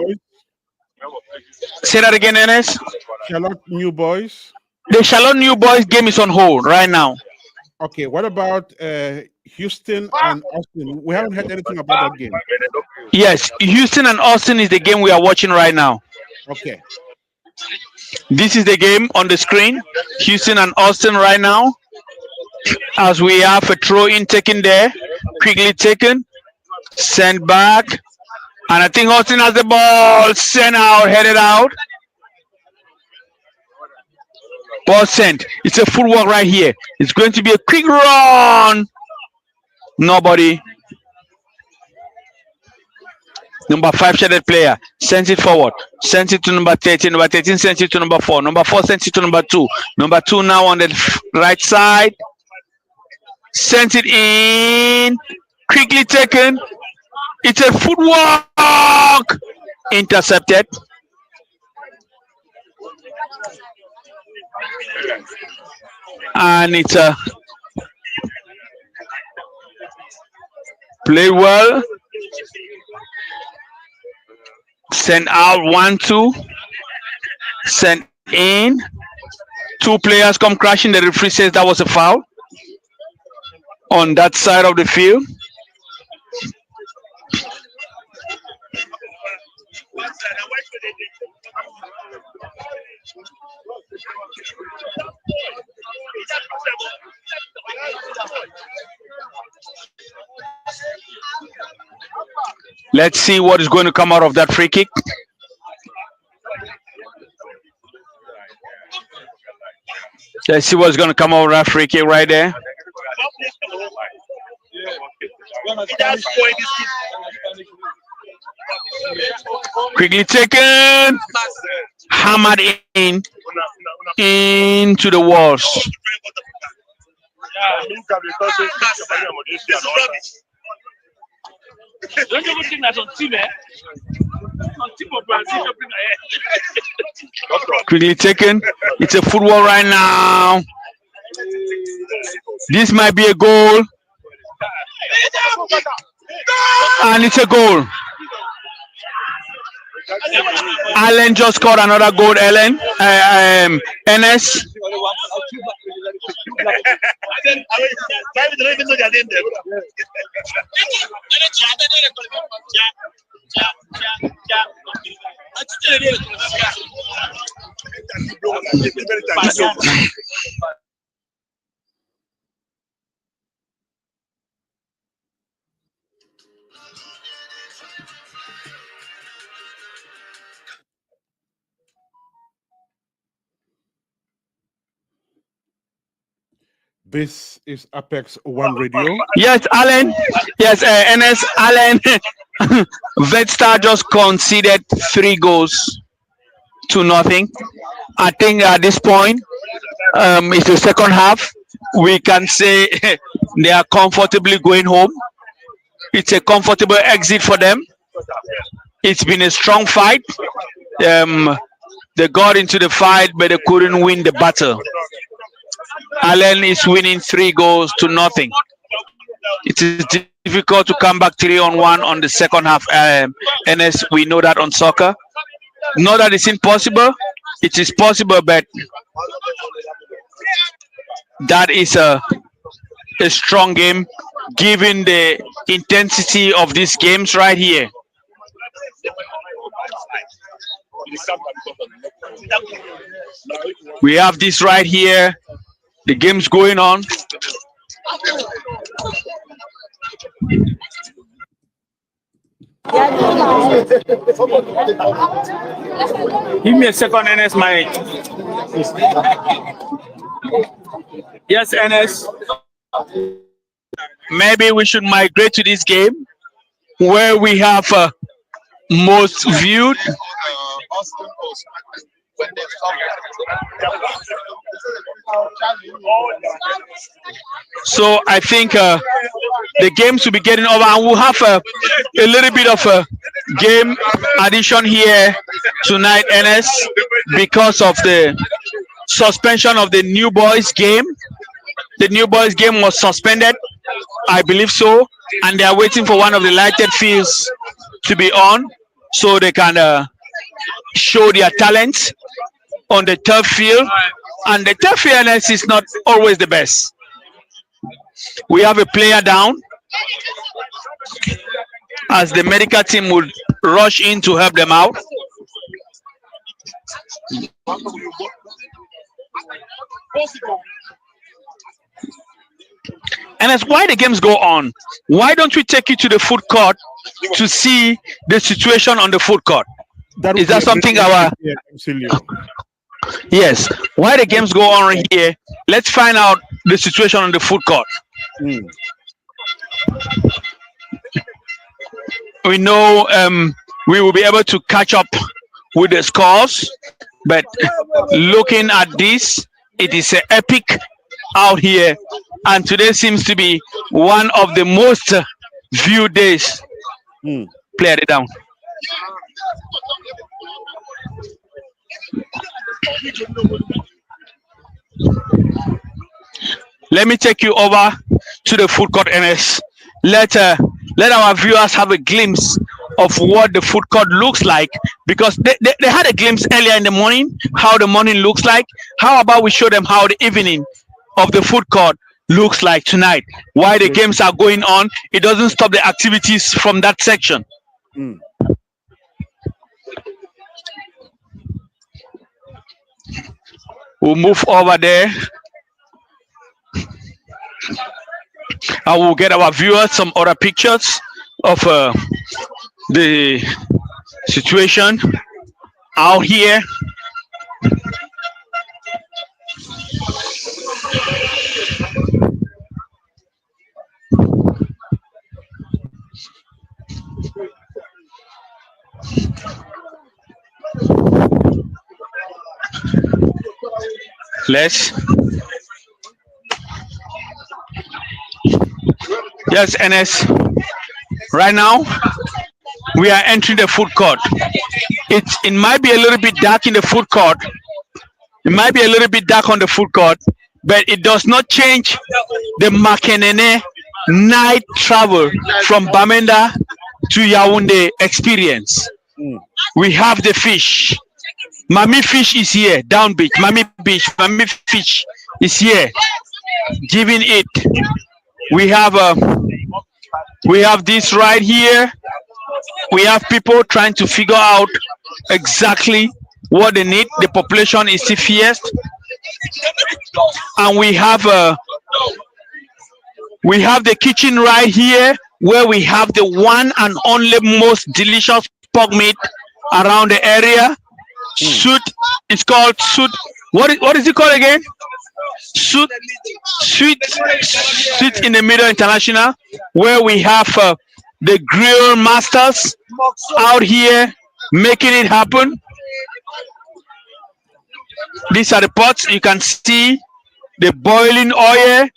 Say that again, Ernest. Charlotte New Boys. The Charlotte New Boys game is on hold right now. Okay, what about Houston and Austin? We haven't heard anything about that game. Yes, Houston and Austin is the game we are watching right now. Okay. This is the game on the screen. Houston and Austin right now. As we have a throw-in taken there. Quickly taken. Sent back. And I think Austin has the ball. Sent out, headed out. Ball sent. It's a footwork right here. It's going to be a quick run. Nobody. Number 5 shaded player sends it forward, sends it to number 13. Number 13 sends it to number 4. Number 4 sends it to number 2. Number 2 now on the right side. Sends it in. Quickly taken. It's a footwork. Intercepted. And it's a play well. Send out 1-2. Send in. 2 players come crashing. The referee says that was a foul on that side of the field. Let's see what is going to come out of that free kick. Let's see what's going to come out of that free kick right there. Quickly taken, hammered in into the walls. Quickly taken. It's a football right now. This might be a goal. And it's a goal. Allen just scored another goal, Ernest. This is Apex One Radio. Yes, Allen. Yes, Ernest, Allen. Vetstar just conceded 3 goals to nothing. I think at this point, it's the second half. We can say they are comfortably going home. It's a comfortable exit for them. It's been a strong fight. They got into the fight, but they couldn't win the battle. Allen is winning 3 goals to nothing. It is difficult to come back 3-on-1 on the second half. Ernest, we know that on soccer. Not that it's impossible. It is possible, but that is a strong game, given the intensity of these games right here. We have this right here. The game's going on. Give me a second, Ernest. Yes, Ernest. Maybe we should migrate to this game where we have most viewed. So I think the games will be getting over, and we'll have a little bit of a game addition here tonight, Ernest, because of the suspension of the new boys game. The new boys game was suspended, I believe so, and they are waiting for one of the lighted fields to be on so they can show their talent on the turf field. And the turf field is not always the best. We have a player down as the medical team would rush in to help them out. And that's why the games go on. Why don't we take you to the food court to see the situation on the food court? Is that something our... Yes. Why the games go on right here? Let's find out the situation on the food court. we know we will be able to catch up with the scores, but looking at this, it is an epic out here, and today seems to be one of the most viewed days. Play it down. Let me take you over to the food court, Ernest. Let our viewers have a glimpse of what the food court looks like, because they had a glimpse earlier in the morning, how the morning looks like. How about we show them how the evening of the food court looks like tonight? While the games are going on, it doesn't stop the activities from that section. We'll move over there. I will get our viewers some other pictures of the situation out here. Yes, Ernest. Right now, we are entering the food court. It might be a little bit dark in the food court. It might be a little bit dark on the food court, but it does not change the Makenene night travel from Bamenda to Yaoundé experience. We have the fish. Mami fish is here, down beach. Mami fish is here, giving it. We have this right here. We have people trying to figure out exactly what they need. The population is still fierce, and we have the kitchen right here, where we have the one and only most delicious pork meat around the area. Suit, it's called suit. What is it called again? Suit in the Middle International, where we have the grill masters out here making it happen. These are the pots. You can see the boiling oil.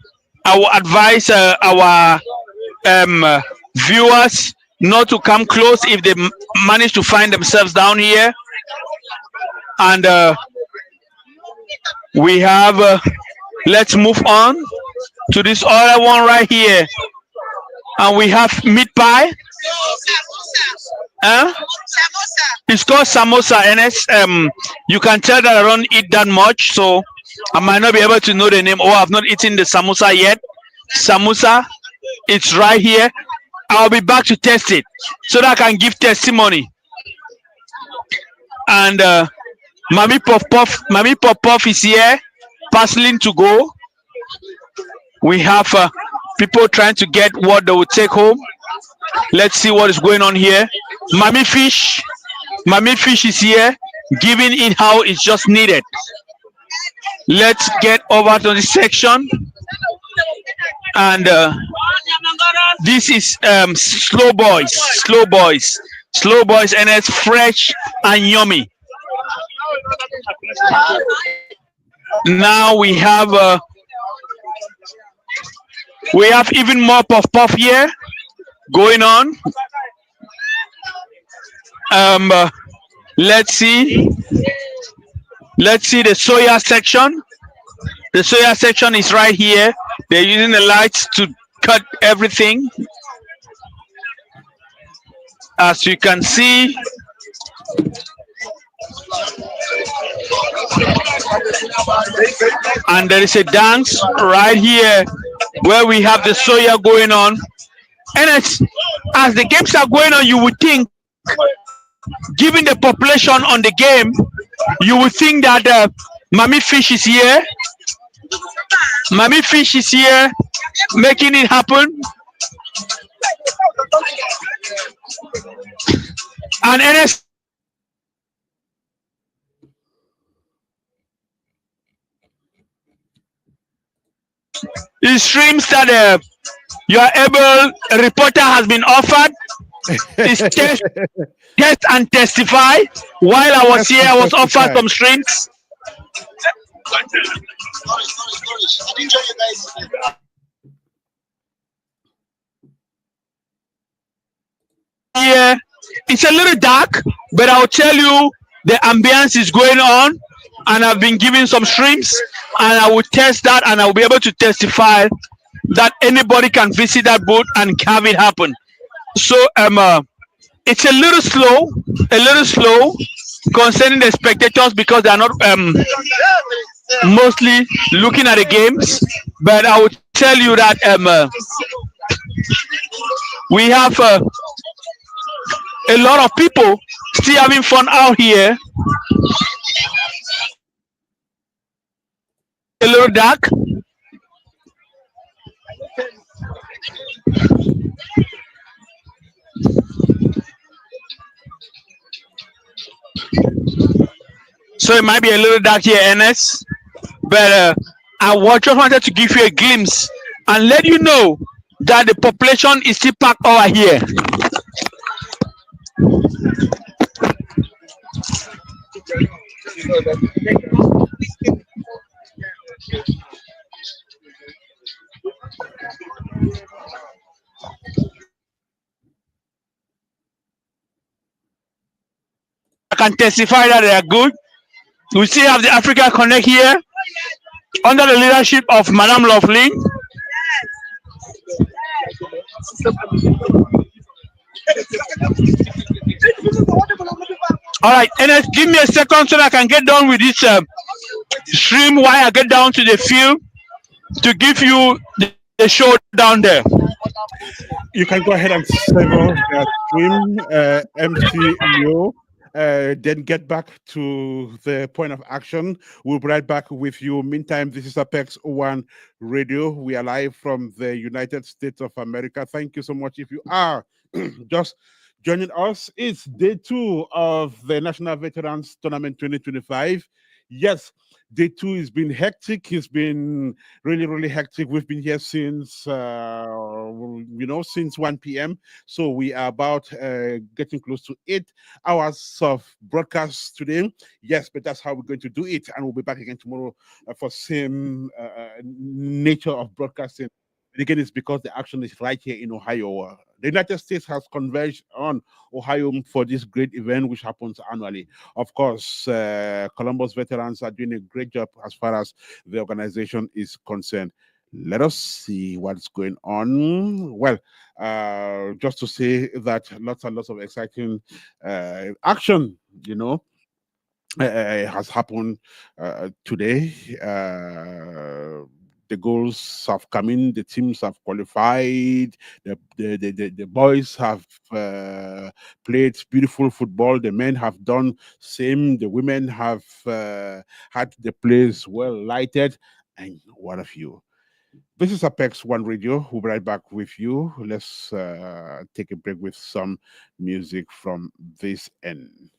I will advise our viewers not to come close if they manage to find themselves down here. And we have, let's move on to this other one right here. And we have meat pie. It's called samosa, Ernest. You can tell that I don't eat that much, so I might not be able to know the name. Oh, I've not eaten the samosa yet. Samosa, it's right here. I'll be back to test it so that I can give testimony. And Mami Pop Puff is here, parceling to go. We have people trying to get what they will take home. Let's see what is going on here. Mami Fish is here, giving it how it's just needed. Let's get over to this section. And this is slow boys, and it's fresh and yummy. Now we have even more puff here going on. Let's see the soya section. The soya section is right here. They're using the lights to cut everything. As you can see, and there is a dance right here where we have the soya going on. And as the games are going on, you would think, given the population on the game, you would think that Mami Fish is here. Mami Fish is here, making it happen. And Ernest, it streams that you are able, a reporter has been offered is test and testify. While I was Test here, and I was offered testify. some streams. Yeah, it's a little dark, but I'll tell you the ambience is going on, and I've been given some streams, and I will test that, and I will be able to testify that anybody can visit that booth and have it happen. So it's a little slow concerning the spectators because they are not mostly looking at the games. But I will tell you that we have a lot of people still having fun out here. A little dark. So it might be a little dark here, Ernest. But just wanted to give you a glimpse and let you know that the population is still packed over here. I can testify that they are good. We still have the Africa Connect here under the leadership of Madame Lovely. All right, Ernest, give me a second so that I can get done with this stream while I get down to the field to give you the show down there. You can go ahead and sever that stream, MC Leo. Then get back to the point of action. We'll be right back with you. Meantime, this is Apex One Radio. We are live from the United States of America. Thank you so much. If you are just joining us, it's day 2 of the National Veterans Tournament 2025. Yes, day 2 has been hectic. It's been really hectic. We've been here since since 1 p.m. So we are about getting close to 8 hours of broadcast today. Yes, but that's how we're going to do it, and we'll be back again tomorrow for same nature of broadcasting. And again, it's because the action is right here in Ohio. The United States has converged on Ohio for this great event, which happens annually. Of course, Columbus veterans are doing a great job as far as the organization is concerned. Let us see what's going on. Well, just to say that lots and lots of exciting action, has happened today. The goals have come in, the teams have qualified, the boys have played beautiful football, the men have done same, the women have had the place well lighted, and what of you. This is Apex One Radio. We'll be right back with you. Let's take a break with some music from this end.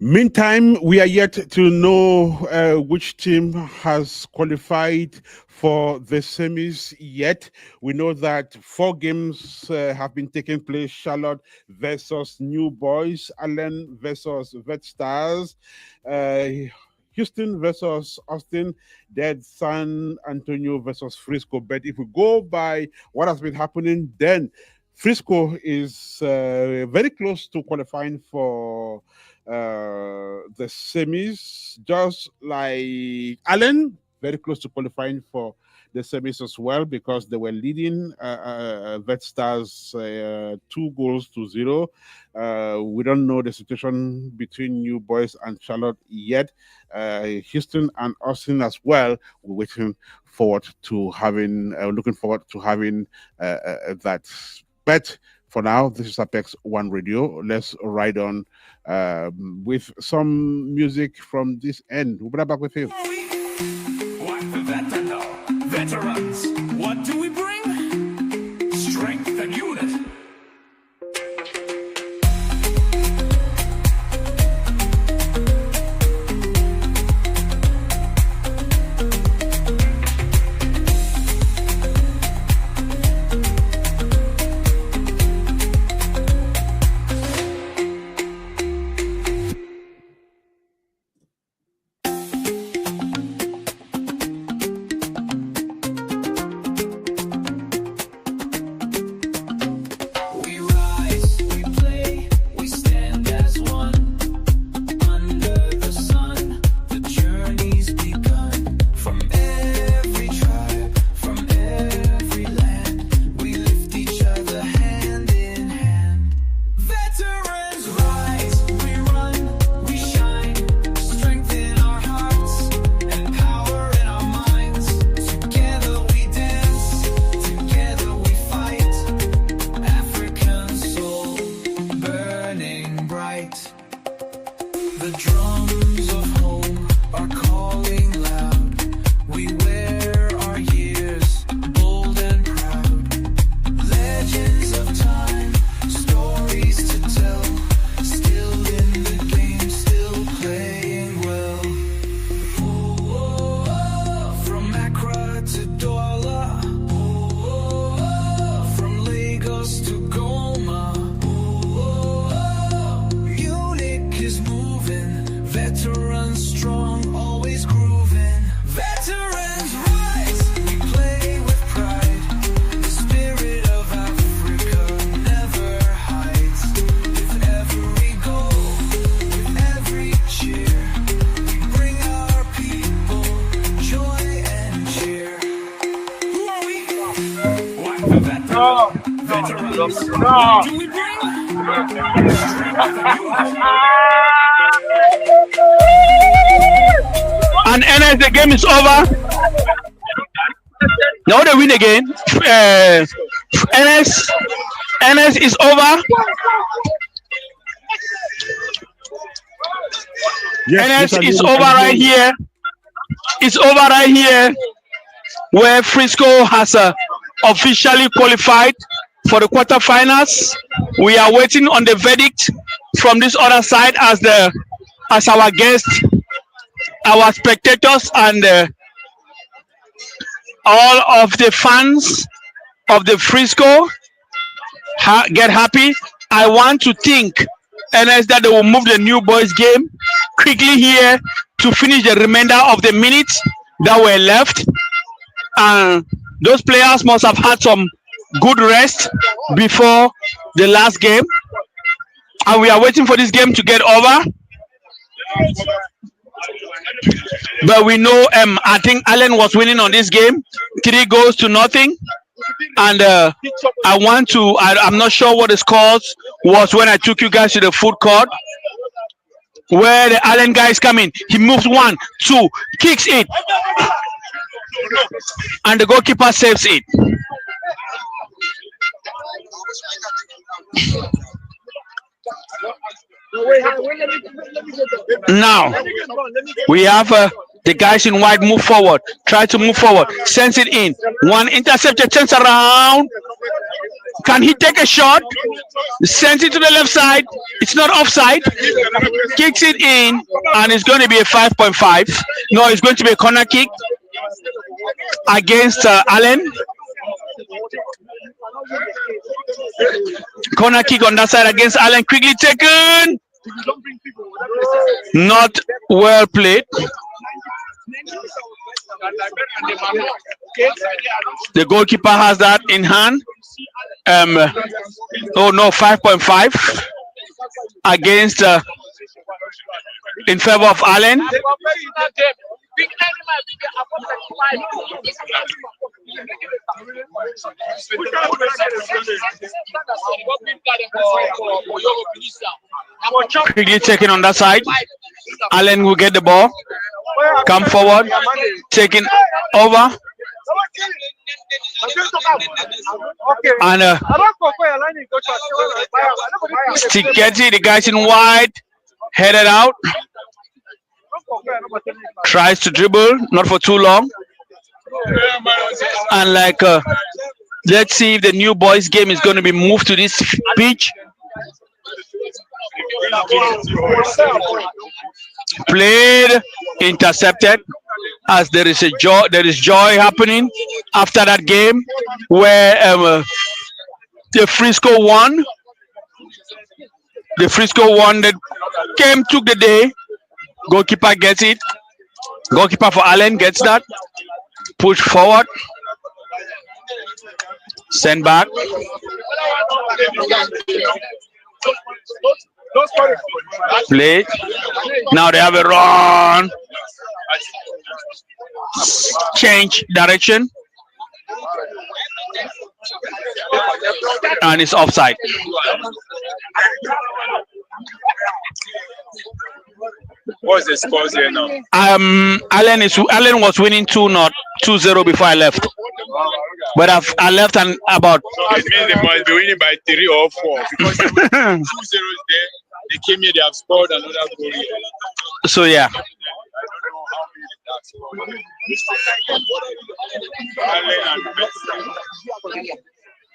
Meantime, we are yet to know which team has qualified for the semis yet. We know that 4 games have been taking place. Charlotte versus New Boys, Allen versus Vet Stars, Houston versus Austin, then San Antonio versus Frisco. But if we go by what has been happening, then Frisco is very close to qualifying for the semis, just like Allen very close to qualifying for the semis as well, because they were leading Vet Stars 2-0. We don't know the situation between you boys and Charlotte yet. Houston and Austin as well. We're looking forward to having that. But for now, this is Apex One Radio. Let's ride on with some music from this end. We'll be back with you. Veterans, what do we bring? Strength and unity. And Ernest, the game is over. Now they win again. Ernest is over. Yes, Ernest is over right here. It's over right here, where Frisco has officially qualified for the quarterfinals. We are waiting on the verdict from this other side as our guests, our spectators, and all of the fans of the Frisco get happy. I want to think, Ernest, that they will move the new boys game quickly here to finish the remainder of the minutes that were left. And those players must have had some good rest before the last game. And we are waiting for this game to get over. But we know, I think Allen was winning on this game, 3-0. And I'm not sure what the scores was when I took you guys to the food court, where the Allen guys come in. He moves 1, 2, kicks it, and the goalkeeper saves it. Now we have the guys in white move forward, try to move forward, sends it in. One intercepted, turns around. Can he take a shot? Sends it to the left side. It's not offside. Kicks it in, and it's going to be a 5.5. No, it's going to be a corner kick against Allen. Corner kick on that side against Allen. Quickly taken. Not well played. The goalkeeper has that in hand. Oh no, 5.5 against in favor of Allen. Quickly checking on that side. Allen will get the ball. Come forward. Taking over. And Stigeti, the guys in white, headed out. Tries to dribble, not for too long. And let's see if the new boys game is going to be moved to this pitch. Played, intercepted. As there is joy happening after that game where the Frisco won. The Frisco won. The game took the day. Goalkeeper gets it. Goalkeeper for Allen gets that. Push forward. Send back. Play. Now they have a run. Change direction. And it's offside. What's the scores here now? Allen was winning 2-0 before I left. But I left and about. So it means they must be winning by 3 or 4 because 2-0 there. They came here, they have scored another goal here. So yeah.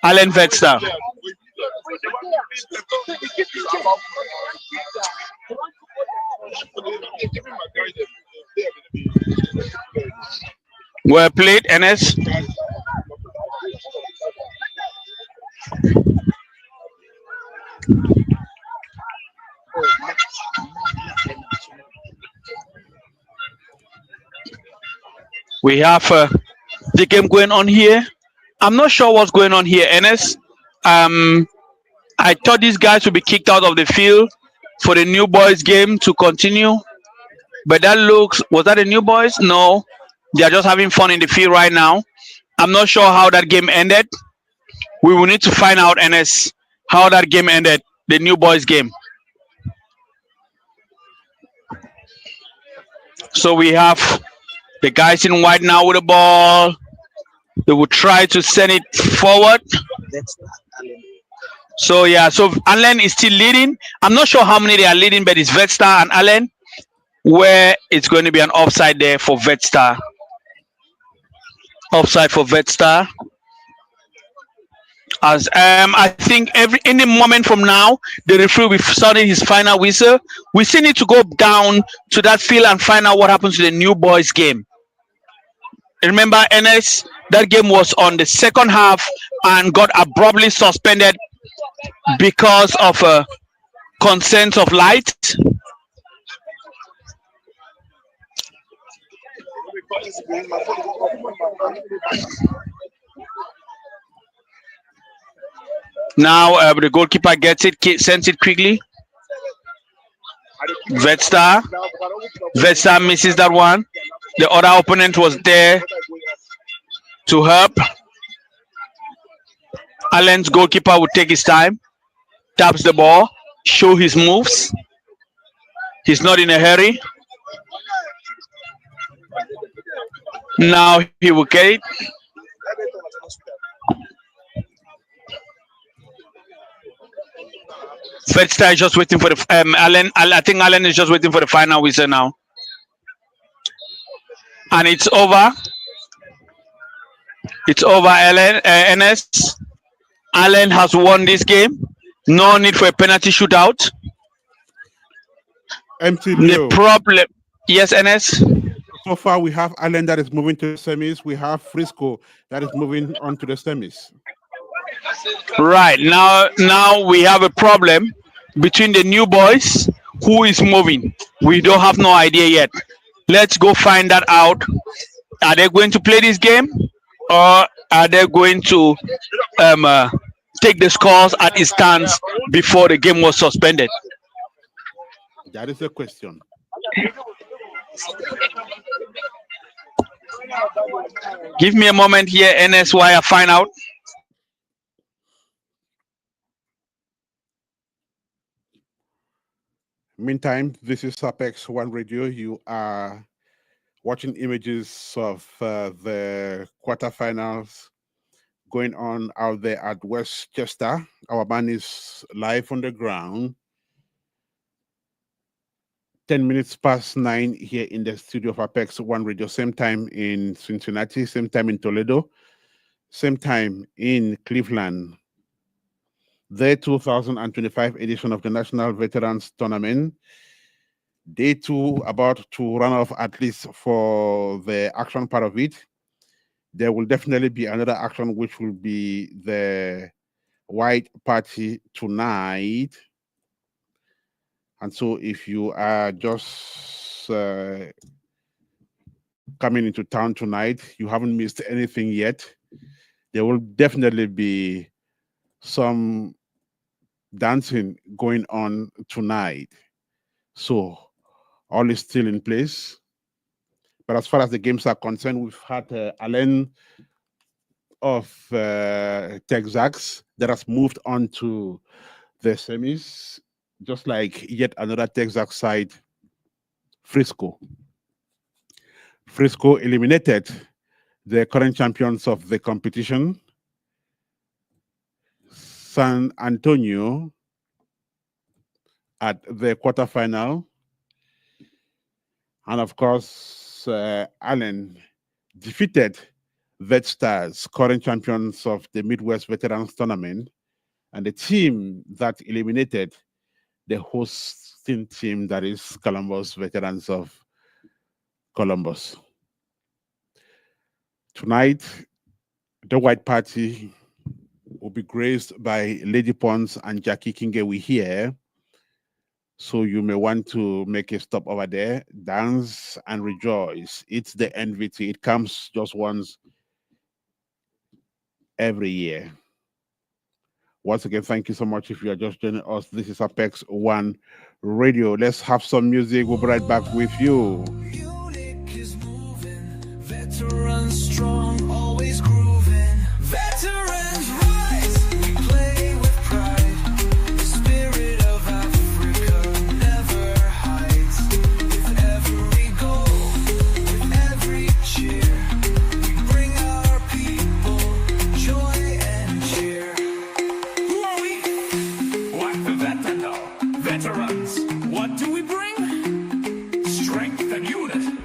Allen Vetster. Well played, Ernest. We have the game going on here. I'm not sure what's going on here, Ernest. I thought these guys would be kicked out of the field for the new boys game to continue. But was that the new boys? No. They are just having fun in the field right now. I'm not sure how that game ended. We will need to find out, Ernest, how that game ended, the new boys game. So we have the guys in white now with the ball. They will try to send it forward. So yeah, so Allen is still leading. I'm not sure how many they are leading, but it's Vetstar and Allen, where it's going to be an offside there for Vetstar. Offside for Vetstar. As I think any moment from now, the referee will be sounding his final whistle. We still need to go down to that field and find out what happens to the new boys game. Remember, Ernest, that game was on the second half and got abruptly suspended because of consent of light. Now the goalkeeper gets it, sends it quickly. Vetstar misses that one. The other opponent was there to help. Allen's goalkeeper would take his time, taps the ball, show his moves. He's not in a hurry. Now he will get it. Vetstar is just waiting for the Allen. I think Allen is just waiting for the final whistle now. And it's over. It's over, Ernest. Allen has won this game. No need for a penalty shootout. The problem, yes, Ernest. So far, we have Allen that is moving to the semis. We have Frisco that is moving on to the semis. Right now we have a problem between the new boys. Who is moving? We don't have no idea yet. Let's go find that out. Are they going to play this game, or are they going to take the scores at its stance before the game was suspended? That is the question. Give me a moment here, Ernest, while I find out. Meantime, this is Apex One Radio. You are watching images of the quarterfinals going on out there at Westchester. Our band is live on the ground. 10 minutes past 9 here in the studio of Apex One Radio. Same time in Cincinnati, same time in Toledo, same time in Cleveland. The 2025 edition of the National Veterans Tournament. Day 2 about to run off, at least for the action part of it. There will definitely be another action, which will be the white party tonight. And so if you are just coming into town tonight, you haven't missed anything yet. There will definitely be some dancing going on tonight. So all is still in place. But as far as the games are concerned, we've had Alain of Texas that has moved on to the semis, just like yet another Texas side, Frisco. Frisco eliminated the current champions of the competition, San Antonio, at the quarterfinal. And of course, Allen defeated Vet Stars, current champions of the Midwest Veterans Tournament, and the team that eliminated the hosting team, that is Columbus Veterans of Columbus. Tonight, the white party will be graced by Lady Pons and Jackie Kingewi here. So you may want to make a stop over there, dance and rejoice. It's the NVT. It comes just once every year. Once again, thank you so much if you are just joining us. This is Apex One Radio. Let's have some music. We'll be right back with you. Munich is moving, veterans strong, always grooving. Veterans rise, we play with pride. The spirit of Africa never hides. With every goal, with every cheer, we bring our people joy and cheer. Who are we? What the veteran know? Veterans, what do we bring? Strength and unity.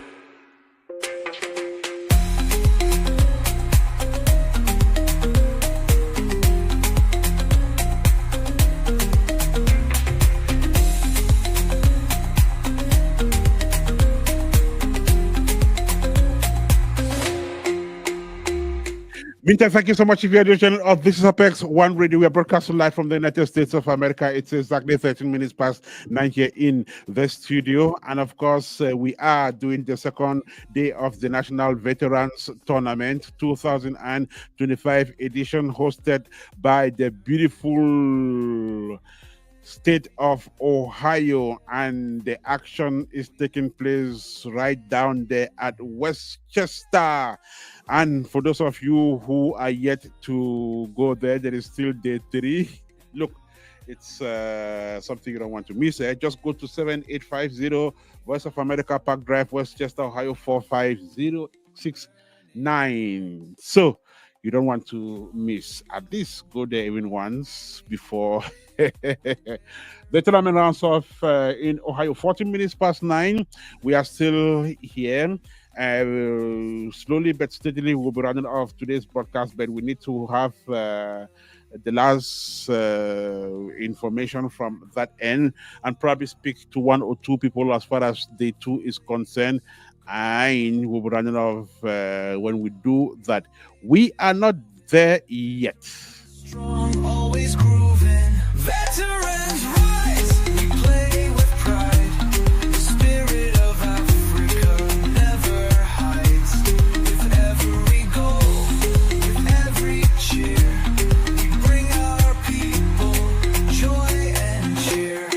Meantime, thank you so much if you are just joining us. This is Apex One Radio. We are broadcasting live from the United States of America. It's exactly 13 minutes past 9 here in the studio. And of course, we are doing the second day of the National Veterans Tournament 2025 edition, hosted by the beautiful state of Ohio, and the action is taking place right down there at Westchester. And for those of you who are yet to go there, there is still day 3. Look, it's something you don't want to miss. Just go to 7850 Voice of America Park Drive, Westchester, Ohio 45069. So you don't want to miss. At least go there even once before the tournament rounds off in Ohio. 14 minutes past 9. We are still here. Slowly but steadily, we'll be running off today's broadcast, but we need to have the last information from that end and probably speak to 1 or 2 people as far as day 2 is concerned. And we'll be running off when we do that. We are not there yet. Strong, always grooving. Veterans rise, we play with pride. The spirit of Africa never hides. With every goal, with every cheer, we bring our people joy and cheer.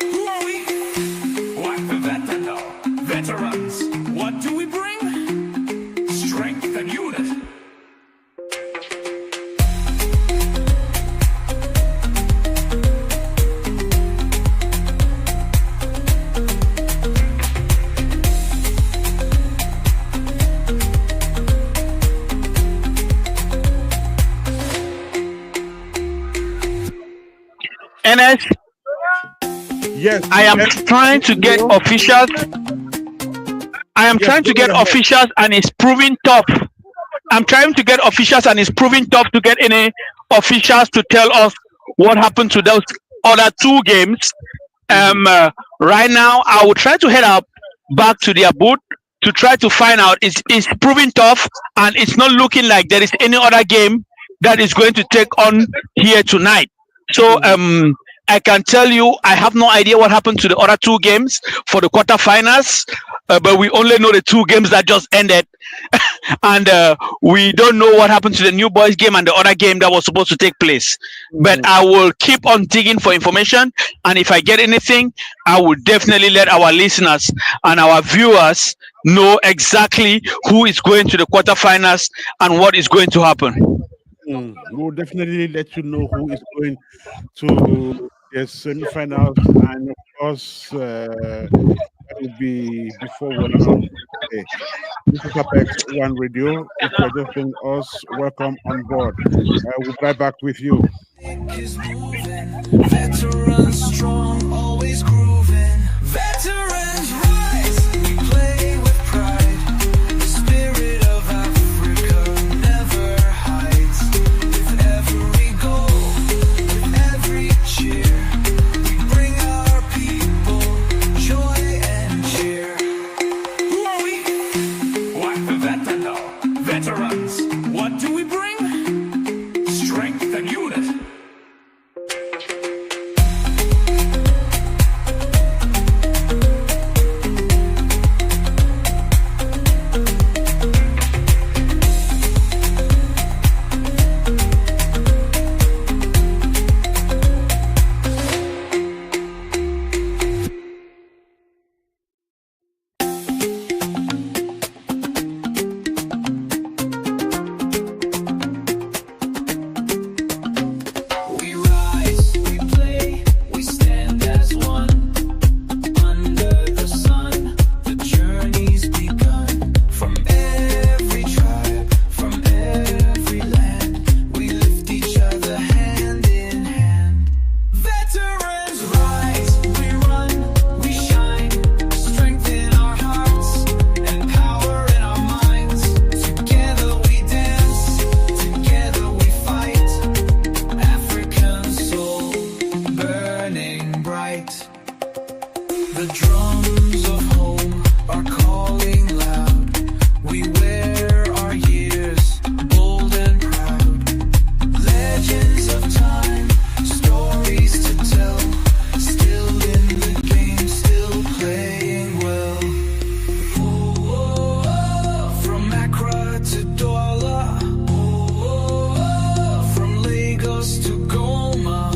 Who are we? What the veteran know? Veterans, what do we bring? strength and unity. Ernest, Yes. I am trying to get officials. I am trying to get officials, and it's proving tough. I'm trying to get officials, and it's proving tough to get any officials to tell us what happened to those other two games. Right now, I will try to head up back to their booth to try to find out. It's proving tough, and it's not looking like there is any other game that is going to take on here tonight. So I can tell you I have no idea what happened to the other two games for the quarterfinals, but we only know the two games that just ended, and we don't know what happened to the new boys game and the other game that was supposed to take place. But I will keep on digging for information, and if I get anything, I will definitely let our listeners and our viewers know exactly who is going to the quarterfinals and what is going to happen. We'll definitely let you know who is going to the semi-finals, and of course, that will be before we're on. Okay. This is Apex One Radio. If you're just joining us, welcome on board. We'll be right back with you. Is moving, veterans strong, always grooving. Veterans rise, we play with pride. The spirit of Africa never hides. With every goal, with every cheer, we bring our people joy and cheer. Who are we? What the veterans? What do we bring? Strength and unity. We rise, we play, we stand as one. Under the sun, the journey's begun. From every tribe, from every land, we lift each other hand in hand. Veterans rise, we run, we shine. Strength in our hearts and power in our minds. Together we dance, together we fight. African soul burning bright. The drums of home are calling loud. We wear our years bold and proud. Legends of time, stories to tell. Still in the game, still playing well. From Accra to Douala, from Lagos to Goma.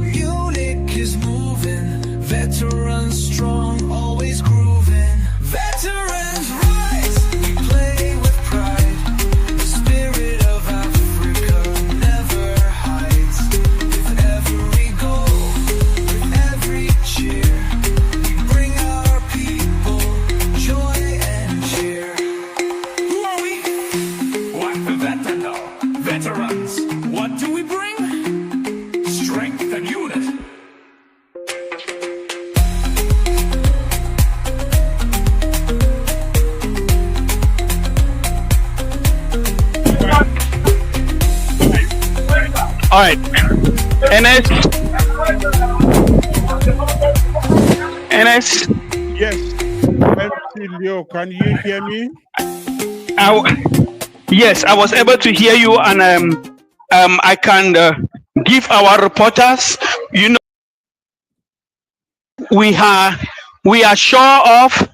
Munich is moving, veterans strong, always grooving. Veterans rise, we play with pride. The spirit of Africa never hides. With every goal, with every cheer, we bring our people joy and cheer. Who are we? What the veterans? What do we bring? Strength and unity. All right, Ernest. Yes. MC Leo, can you hear me? Yes, I was able to hear you, and I can give our reporters. You know, we are sure of,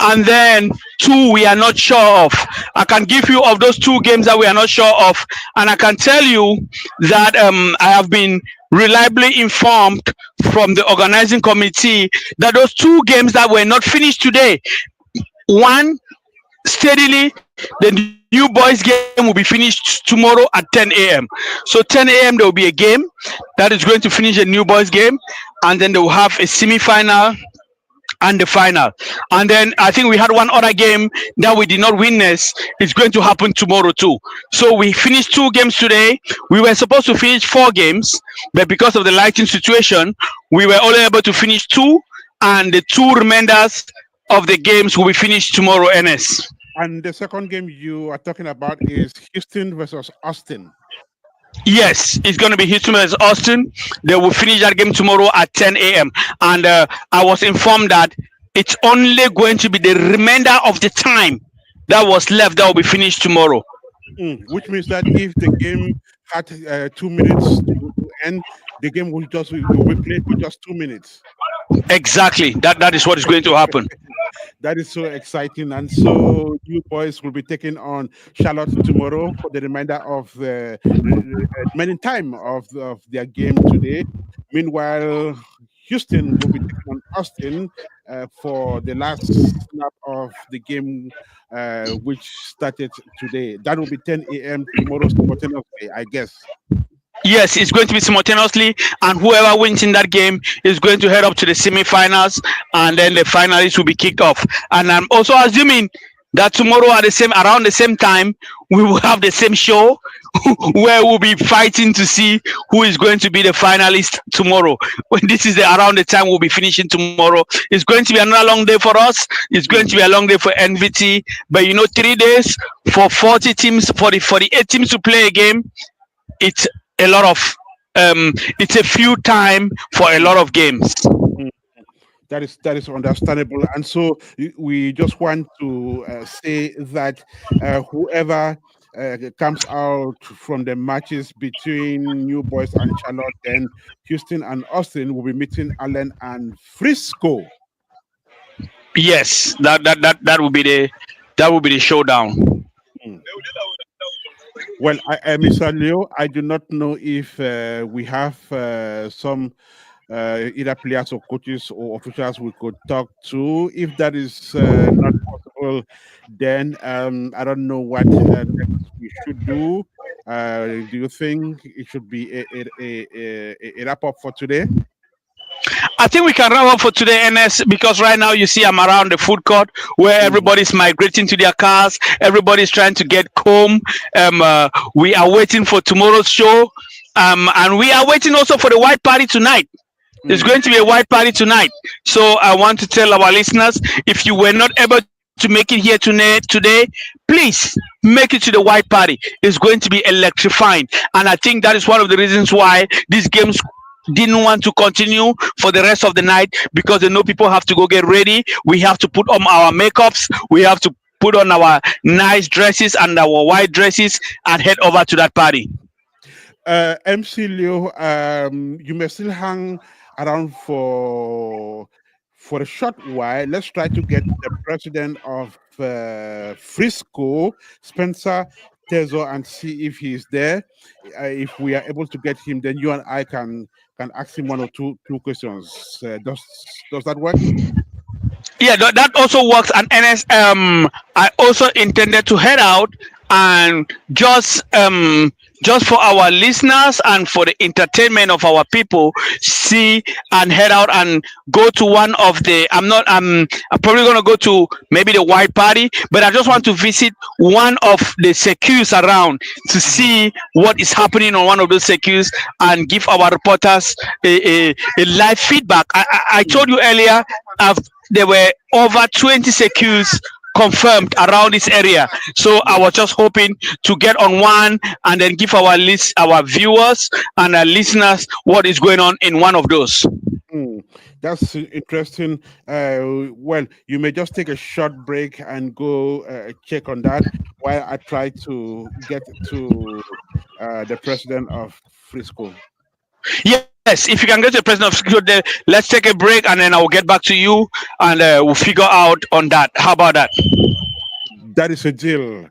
and then two we are not sure of. I can give you of those two games that we are not sure of, and I can tell you that I have been reliably informed from the organizing committee that those two games that were not finished today, one steadily. The new boys game will be finished tomorrow at 10 a.m. So 10 a.m. there will be a game that is going to finish a new boys game, and then they will have a semi-final and the final. And then I think we had one other game that we did not witness. It's going to happen tomorrow too. So we finished 2 games today. We were supposed to finish 4 games, but because of the lighting situation, we were only able to finish 2, and the 2 remainders of the games will be finished tomorrow, Ernest. And the second game you are talking about is Houston versus Austin. Yes, it's going to be Houston versus Austin. They will finish that game tomorrow at 10 a.m. And I was informed that it's only going to be the remainder of the time that was left that will be finished tomorrow. Which means that if the game had 2 minutes to end, the game will be played with just 2 minutes. Exactly. That is what is going to happen. That is so exciting. And so you boys will be taking on Charlotte tomorrow for the remainder of the remaining time of their game today. Meanwhile, Houston will be taking on Austin for the last snap of the game, which started today. That will be 10 a.m. tomorrow simultaneously, I guess. Yes, it's going to be simultaneously, and whoever wins in that game is going to head up to the semi-finals, and then the finalists will be kicked off. And I'm also assuming that tomorrow at around the same time, we will have the same show where we'll be fighting to see who is going to be the finalist tomorrow. When this is around the time we'll be finishing tomorrow. It's going to be another long day for us. It's going to be a long day for NVT. But 3 days for 40 teams, for the 48 teams to play a game, it's a lot of it's a few time for a lot of games. That is understandable, and so we just want to say that whoever comes out from the matches between New Boys and Charlotte, then Houston and Austin will be meeting Allen and Frisco. Yes, that will be the showdown. Well, Mr. Leo, I do not know if we have some either players or coaches or officials we could talk to. If that is not possible, then I don't know what next we should do. Do you think it should be a wrap up for today? I think we can wrap up for today, Ernest, because right now you see I'm around the food court where everybody's migrating to their cars. Everybody's trying to get home. We are waiting for tomorrow's show. And we are waiting also for the white party tonight. There's going to be a white party tonight. So I want to tell our listeners, if you were not able to make it here today, please make it to the white party. It's going to be electrifying. And I think that is one of the reasons why these games didn't want to continue for the rest of the night, because they know people have to go get ready. We have to put on our makeups. We have to put on our nice dresses and our white dresses and head over to that party. MC Leo, you may still hang around for a short while. Let's try to get the president of Frisco, Spencer Tezo, and see if he's there. If we are able to get him, then you and I can ask him one or two questions. Does that work? Yeah, that also works. And Ernest, I also intended to head out and just for our listeners and for the entertainment of our people, see and head out and go to one of the. I'm probably going to go to maybe the white party, but I just want to visit one of the secures around to see what is happening on one of those secures and give our reporters a live feedback. I told you earlier, there were over 20 secures confirmed around this area, so I was just hoping to get on one and then give our viewers and our listeners what is going on in one of those. That's interesting. Well, you may just take a short break and go check on that while I try to get to the president of Frisco. Yes, if you can get to the president of Frisco, let's take a break and then I'll get back to you and we'll figure out on that. How about that? That is a deal.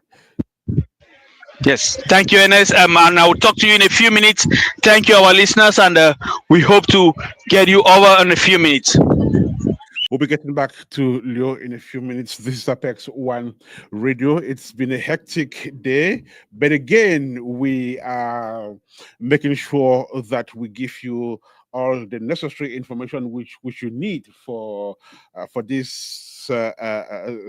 Yes, thank you, Ernest. And I will talk to you in a few minutes. Thank you, our listeners, and we hope to get you over in a few minutes. We'll be getting back to Leo in a few minutes. This is Apex One Radio. It's been a hectic day, but again, we are making sure that we give you all the necessary information which you need for this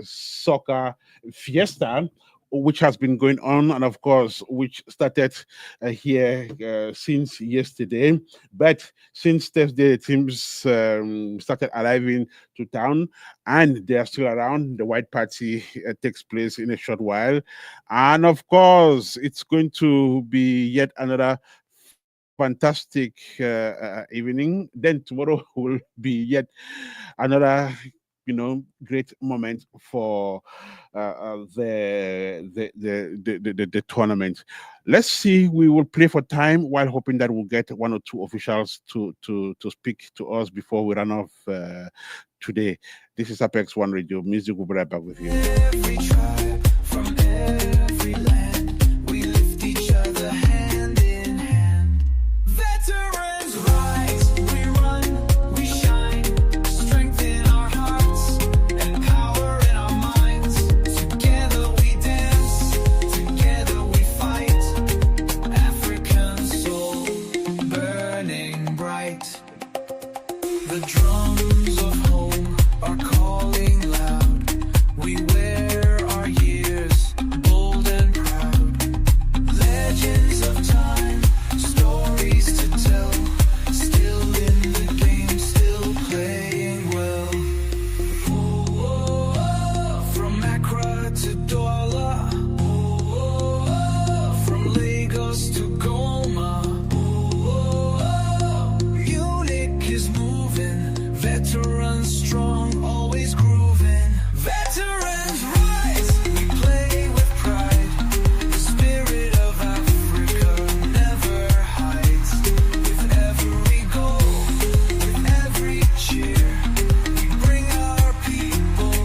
soccer fiesta, which has been going on, and of course, which started here since yesterday. But since Thursday, teams started arriving to town, and they are still around. The White Party takes place in a short while, and of course, it's going to be yet another fantastic evening. Then tomorrow will be yet another great moment for the tournament. Let's see. We will play for time while hoping that we'll get one or two officials to speak to us before we run off today. This is Apex One Radio. Music will be right back with you. Every tribe from every land, we lift each other hand in hand. Veterans rise, we run, we shine, strength in our hearts and power in our minds. Together we dance, together we fight. African soul burning bright. The drums of home are calling loud. We wear our years bold and proud. Legends of time, stories to tell. Still in the game, still playing well. From Accra to Douala, from Lagos to Goma. Munich is moving, veterans strong, always grooving. Veterans rise, we play with pride. The spirit of Africa never hides. With every goal, with every cheer, we bring our people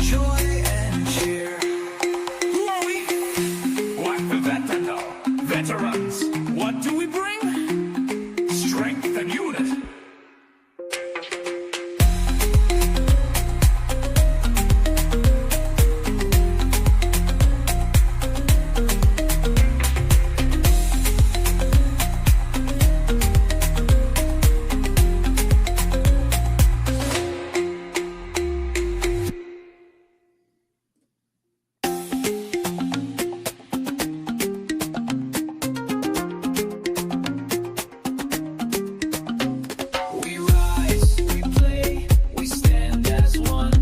joy and cheer. Who are we? What the veterans? What do we bring? Strength and unity. We rise, we play, we stand as one.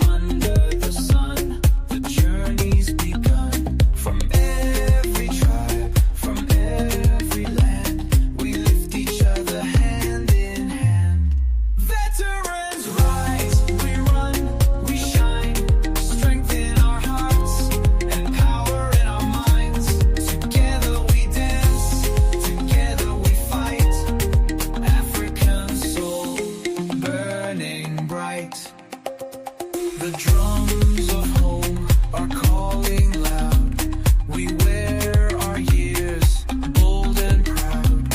Under the sun, the journey's begun. From every tribe, from every land, we lift each other hand in hand. Veterans rise, we run, we shine, strength in our hearts and power in our minds. Together we dance, together we fight. African soul burning bright. The drums of home are calling loud. We wear our years bold and proud.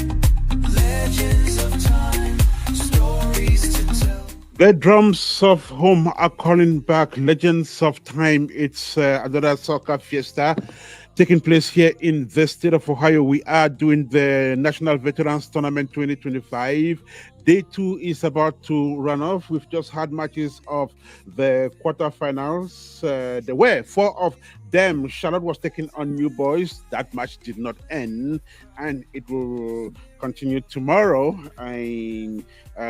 Legends of time, stories to tell. The drums of home are calling back. Legends of time. It's another soccer fiesta taking place here in the state of Ohio. We are doing the National Veterans Tournament 2025. Day 2 is about to run off. We've just had matches of the quarterfinals. There were 4 of them. Charlotte was taking on New Boys. That match did not end, and it will continue tomorrow. And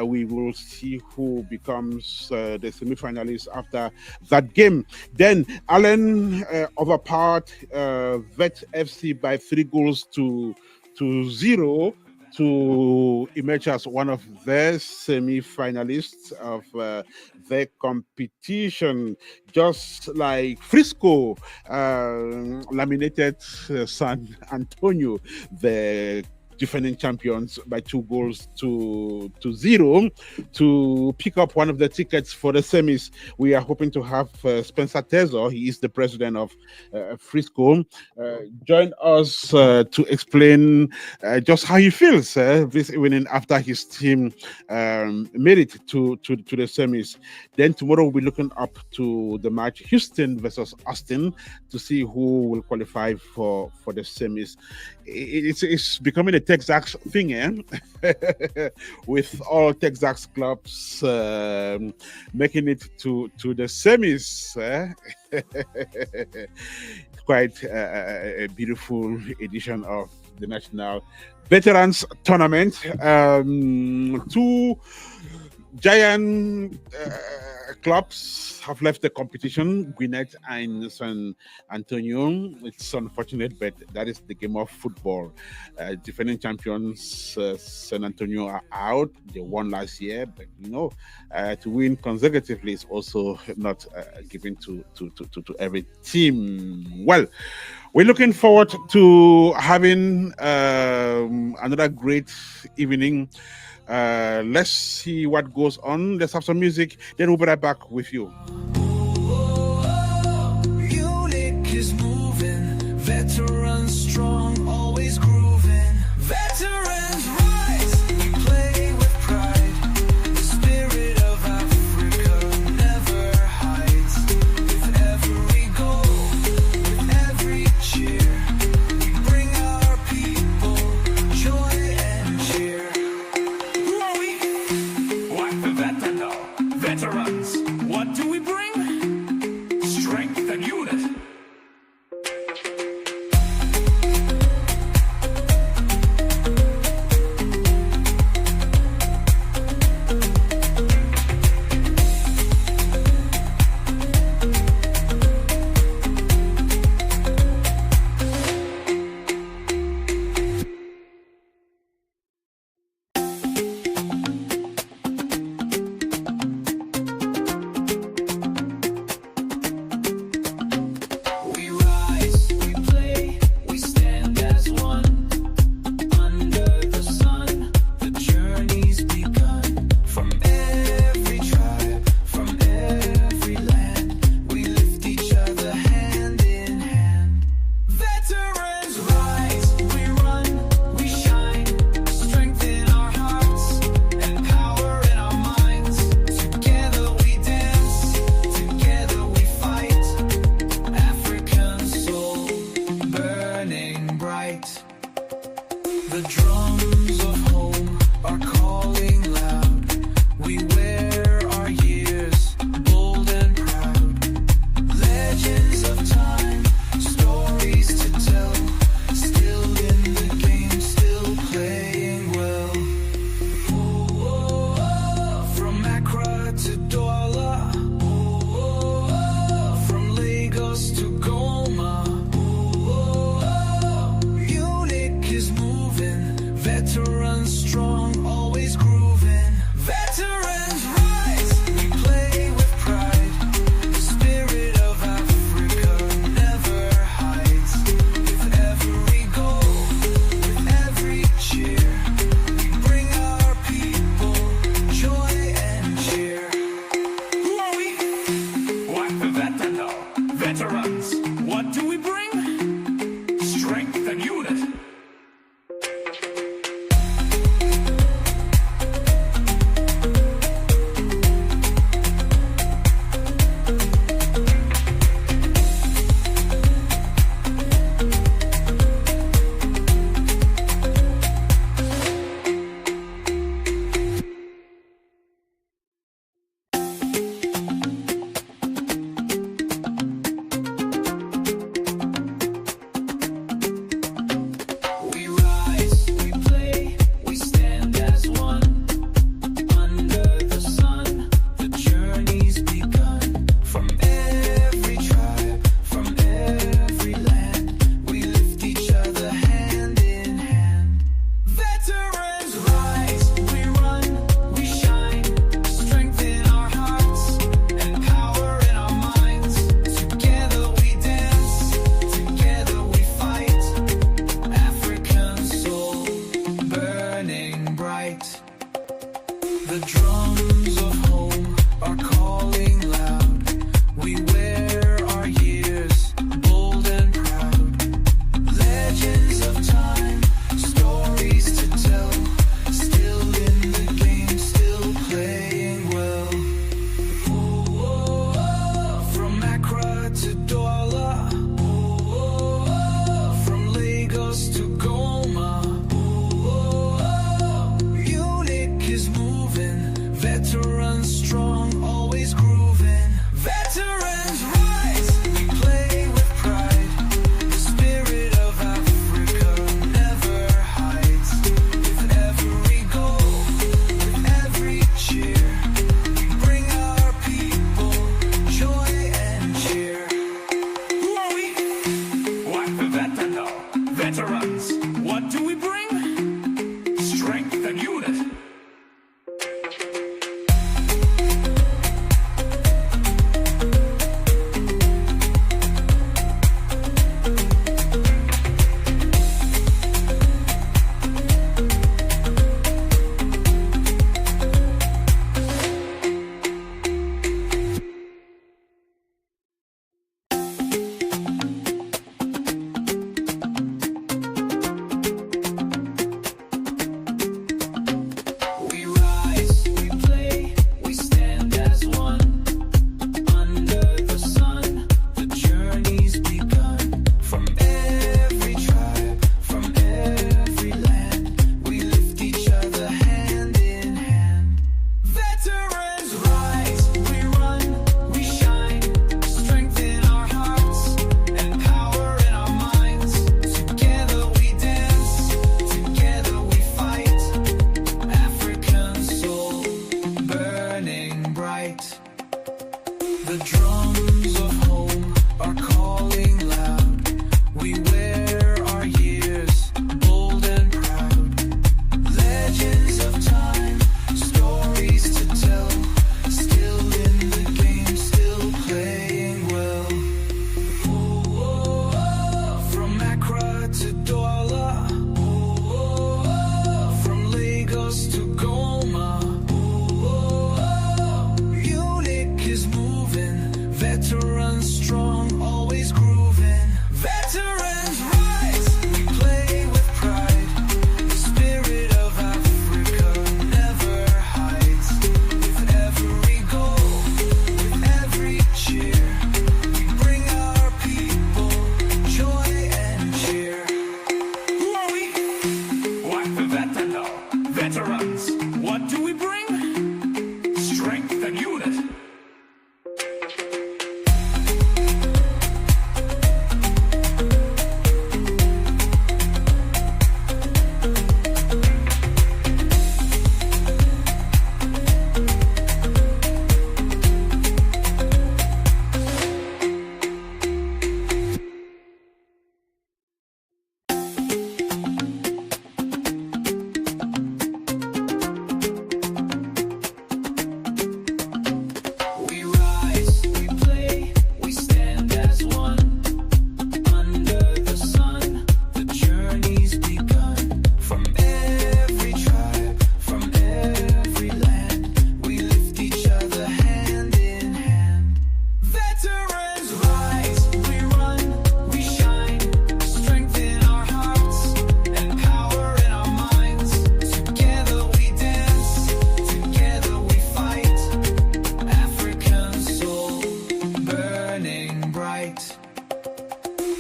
we will see who becomes the semifinalists after that game. Then Allen overpowered Vet FC by 3 goals to 0 to emerge as one of the semi-finalists of the competition, just like Frisco laminated San Antonio. The defending champions by 2-0 to pick up one of the tickets for the semis. We are hoping to have Spencer Tezo. He is the president of Frisco. Join us to explain just how he feels this evening after his team made it to the semis. Then tomorrow we'll be looking up to the match Houston versus Austin to see who will qualify for the semis. It's becoming a Texas thing, with all Texas clubs making it to the semis. Quite a beautiful edition of the National Veterans Tournament. Two giant clubs have left the competition, Gwinnett and San Antonio. It's unfortunate, but that is the game of football. Defending champions San Antonio are out. They won last year, but to win consecutively is also not given to every team. Well, we're looking forward to having another great evening. Let's see what goes on. Let's have some music, then we'll be right back with you. Munich is moving, veterans strong, always grooving. Veterans rise, we play with pride. The spirit of Africa never hides. With every goal, with every cheer, we bring our people joy and cheer. Veterans, what do we bring? Strength and unity.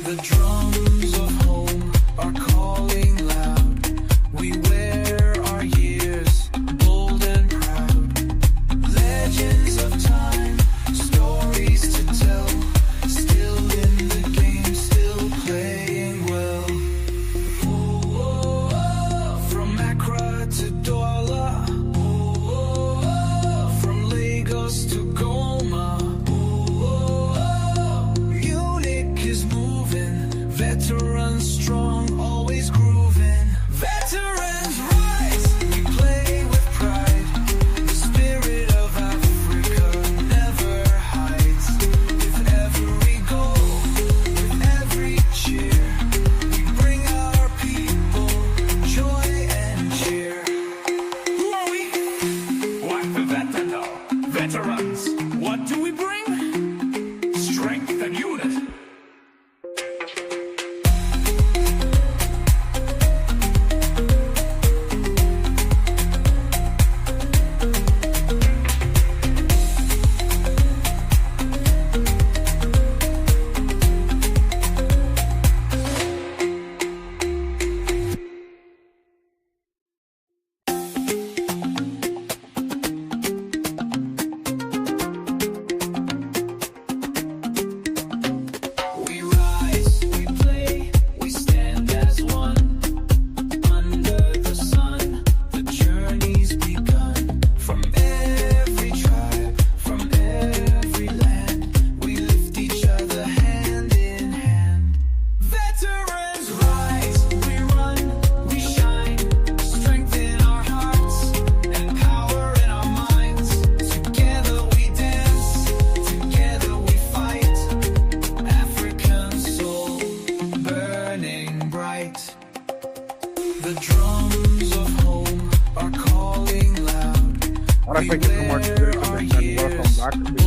The drums of home are calling loud. We wear our years bold and proud. Legends of time, stories to tell. Still in the game, still playing well. From Accra to Douala, from Lagos to Goma. Munich is moving, veterans strong, always grooving. Veterans rise, we play with pride. The spirit of Africa never hides. With every goal, with every cheer, we bring our people joy and cheer. Who are we? What the veterans? What do we bring? Strength and unity. We rise, we play, we stand as one. Under the sun, the journey's begun. From every tribe, from every land, we lift each other hand in hand. Veterans rise, we run, we shine. Strength in our hearts and power in our minds. Together we dance, together we fight. African soul burning bright. The drums of home are calling loud. All right, thank you so much, and welcome back to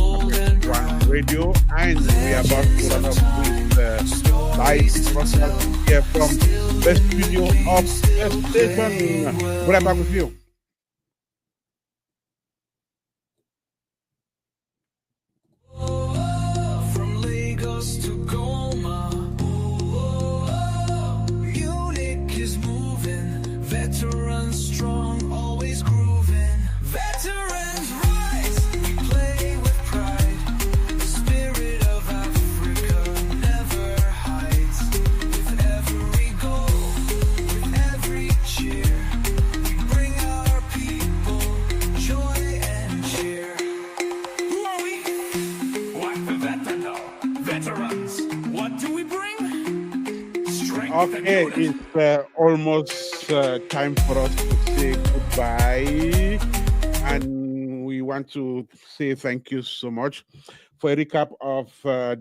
One Radio. And we are about to run up with live broadcast here from the studio of the station. We're back with you. From Lagos to Goma, Munich is moving. Veterans strong, always grooving. Veterans rise, we play with pride. The spirit of Africa never hides. With every goal, with every cheer, we bring our people joy and cheer. Who are we? What the veterans? What do we bring? Strength and Okay, unity. it's almost time for us to say goodbye. And we want to say thank you so much for a recap of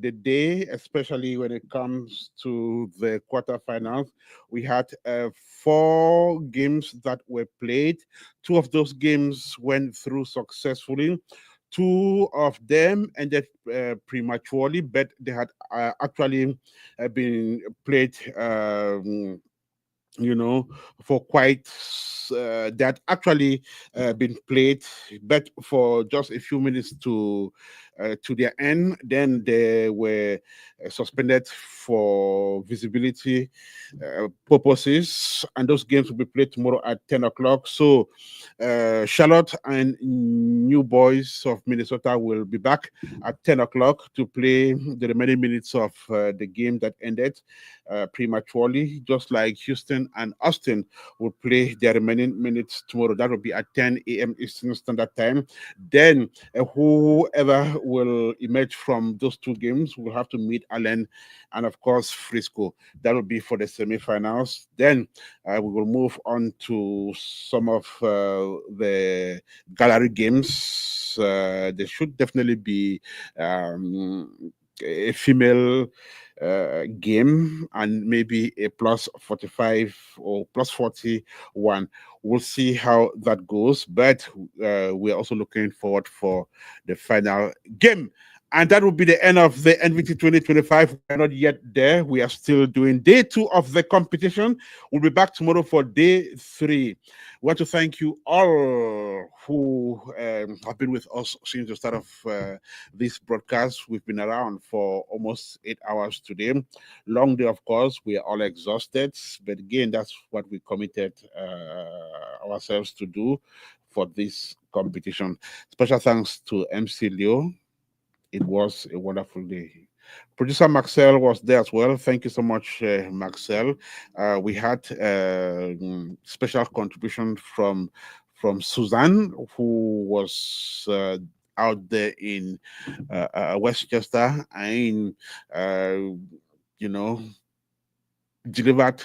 the day, especially when it comes to the quarterfinals. We had 4 games that were played. 2 of those games went through successfully. 2 of them ended prematurely, but they had actually been played for quite that actually been played, but for just a few minutes to their end. Then they were suspended for visibility purposes, and those games will be played tomorrow at 10 o'clock. So Charlotte and New Boys of Minnesota will be back at 10 o'clock to play the remaining minutes of the game that ended prematurely, just like Houston and Austin will play their remaining minutes tomorrow. That will be at 10 a.m. Eastern Standard Time. Then whoever will emerge from those 2 games will have to meet Allen and, of course, Frisco. That will be for the semifinals. Then we will move on to some of the gallery games. There should definitely be a female game and maybe a plus 45 or plus 41. We'll see how that goes, but we're also looking forward for the final game. And that will be the end of the NVT 2025. We're not yet there. We are still doing day 2 of the competition. We'll be back tomorrow for day 3. We want to thank you all who have been with us since the start of this broadcast. We've been around for almost 8 hours today. Long day, of course. We are all exhausted. But again, that's what we committed ourselves to do for this competition. Special thanks to MC Leo. It was a wonderful day. Producer Marcel was there as well. Thank you so much, Marcel. We had special contribution from Suzanne, who was out there in Westchester and delivered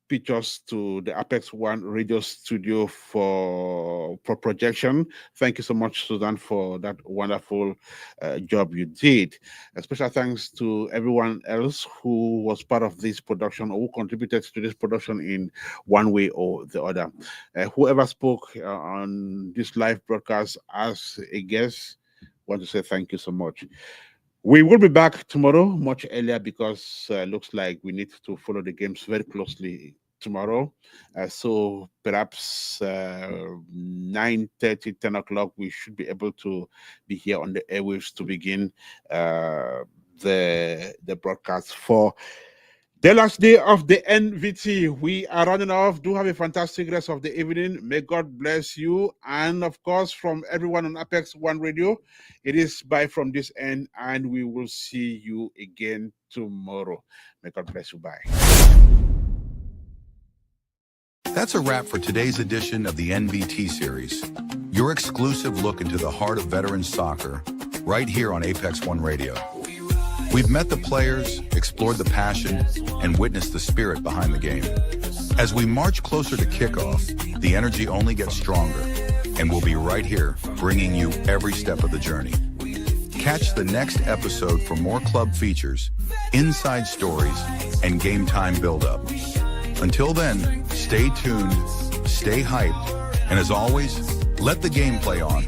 pictures to the Apex One radio studio for projection. Thank you so much, Susan, for that wonderful job you did. A special thanks to everyone else who was part of this production or who contributed to this production in one way or the other. Whoever spoke on this live broadcast as a guest, I want to say thank you so much. We will be back tomorrow much earlier because looks like we need to follow the games very closely tomorrow. So perhaps 9:30, 10 o'clock, we should be able to be here on the airwaves to begin the broadcast for the last day of the NVT. We are running off. Do have a fantastic rest of the evening. May God bless you. And of course, from everyone on Apex One Radio, it is bye from this end, and we will see you again tomorrow. May God bless you. Bye. That's a wrap for today's edition of the NVT series. Your exclusive look into the heart of veterans soccer, right here on Apex One Radio. We've met the players, explored the passion, and witnessed the spirit behind the game. As we march closer to kickoff, the energy only gets stronger, and we'll be right here, bringing you every step of the journey. Catch the next episode for more club features, inside stories, and game time build-up. Until then, stay tuned, stay hyped, and as always, let the game play on.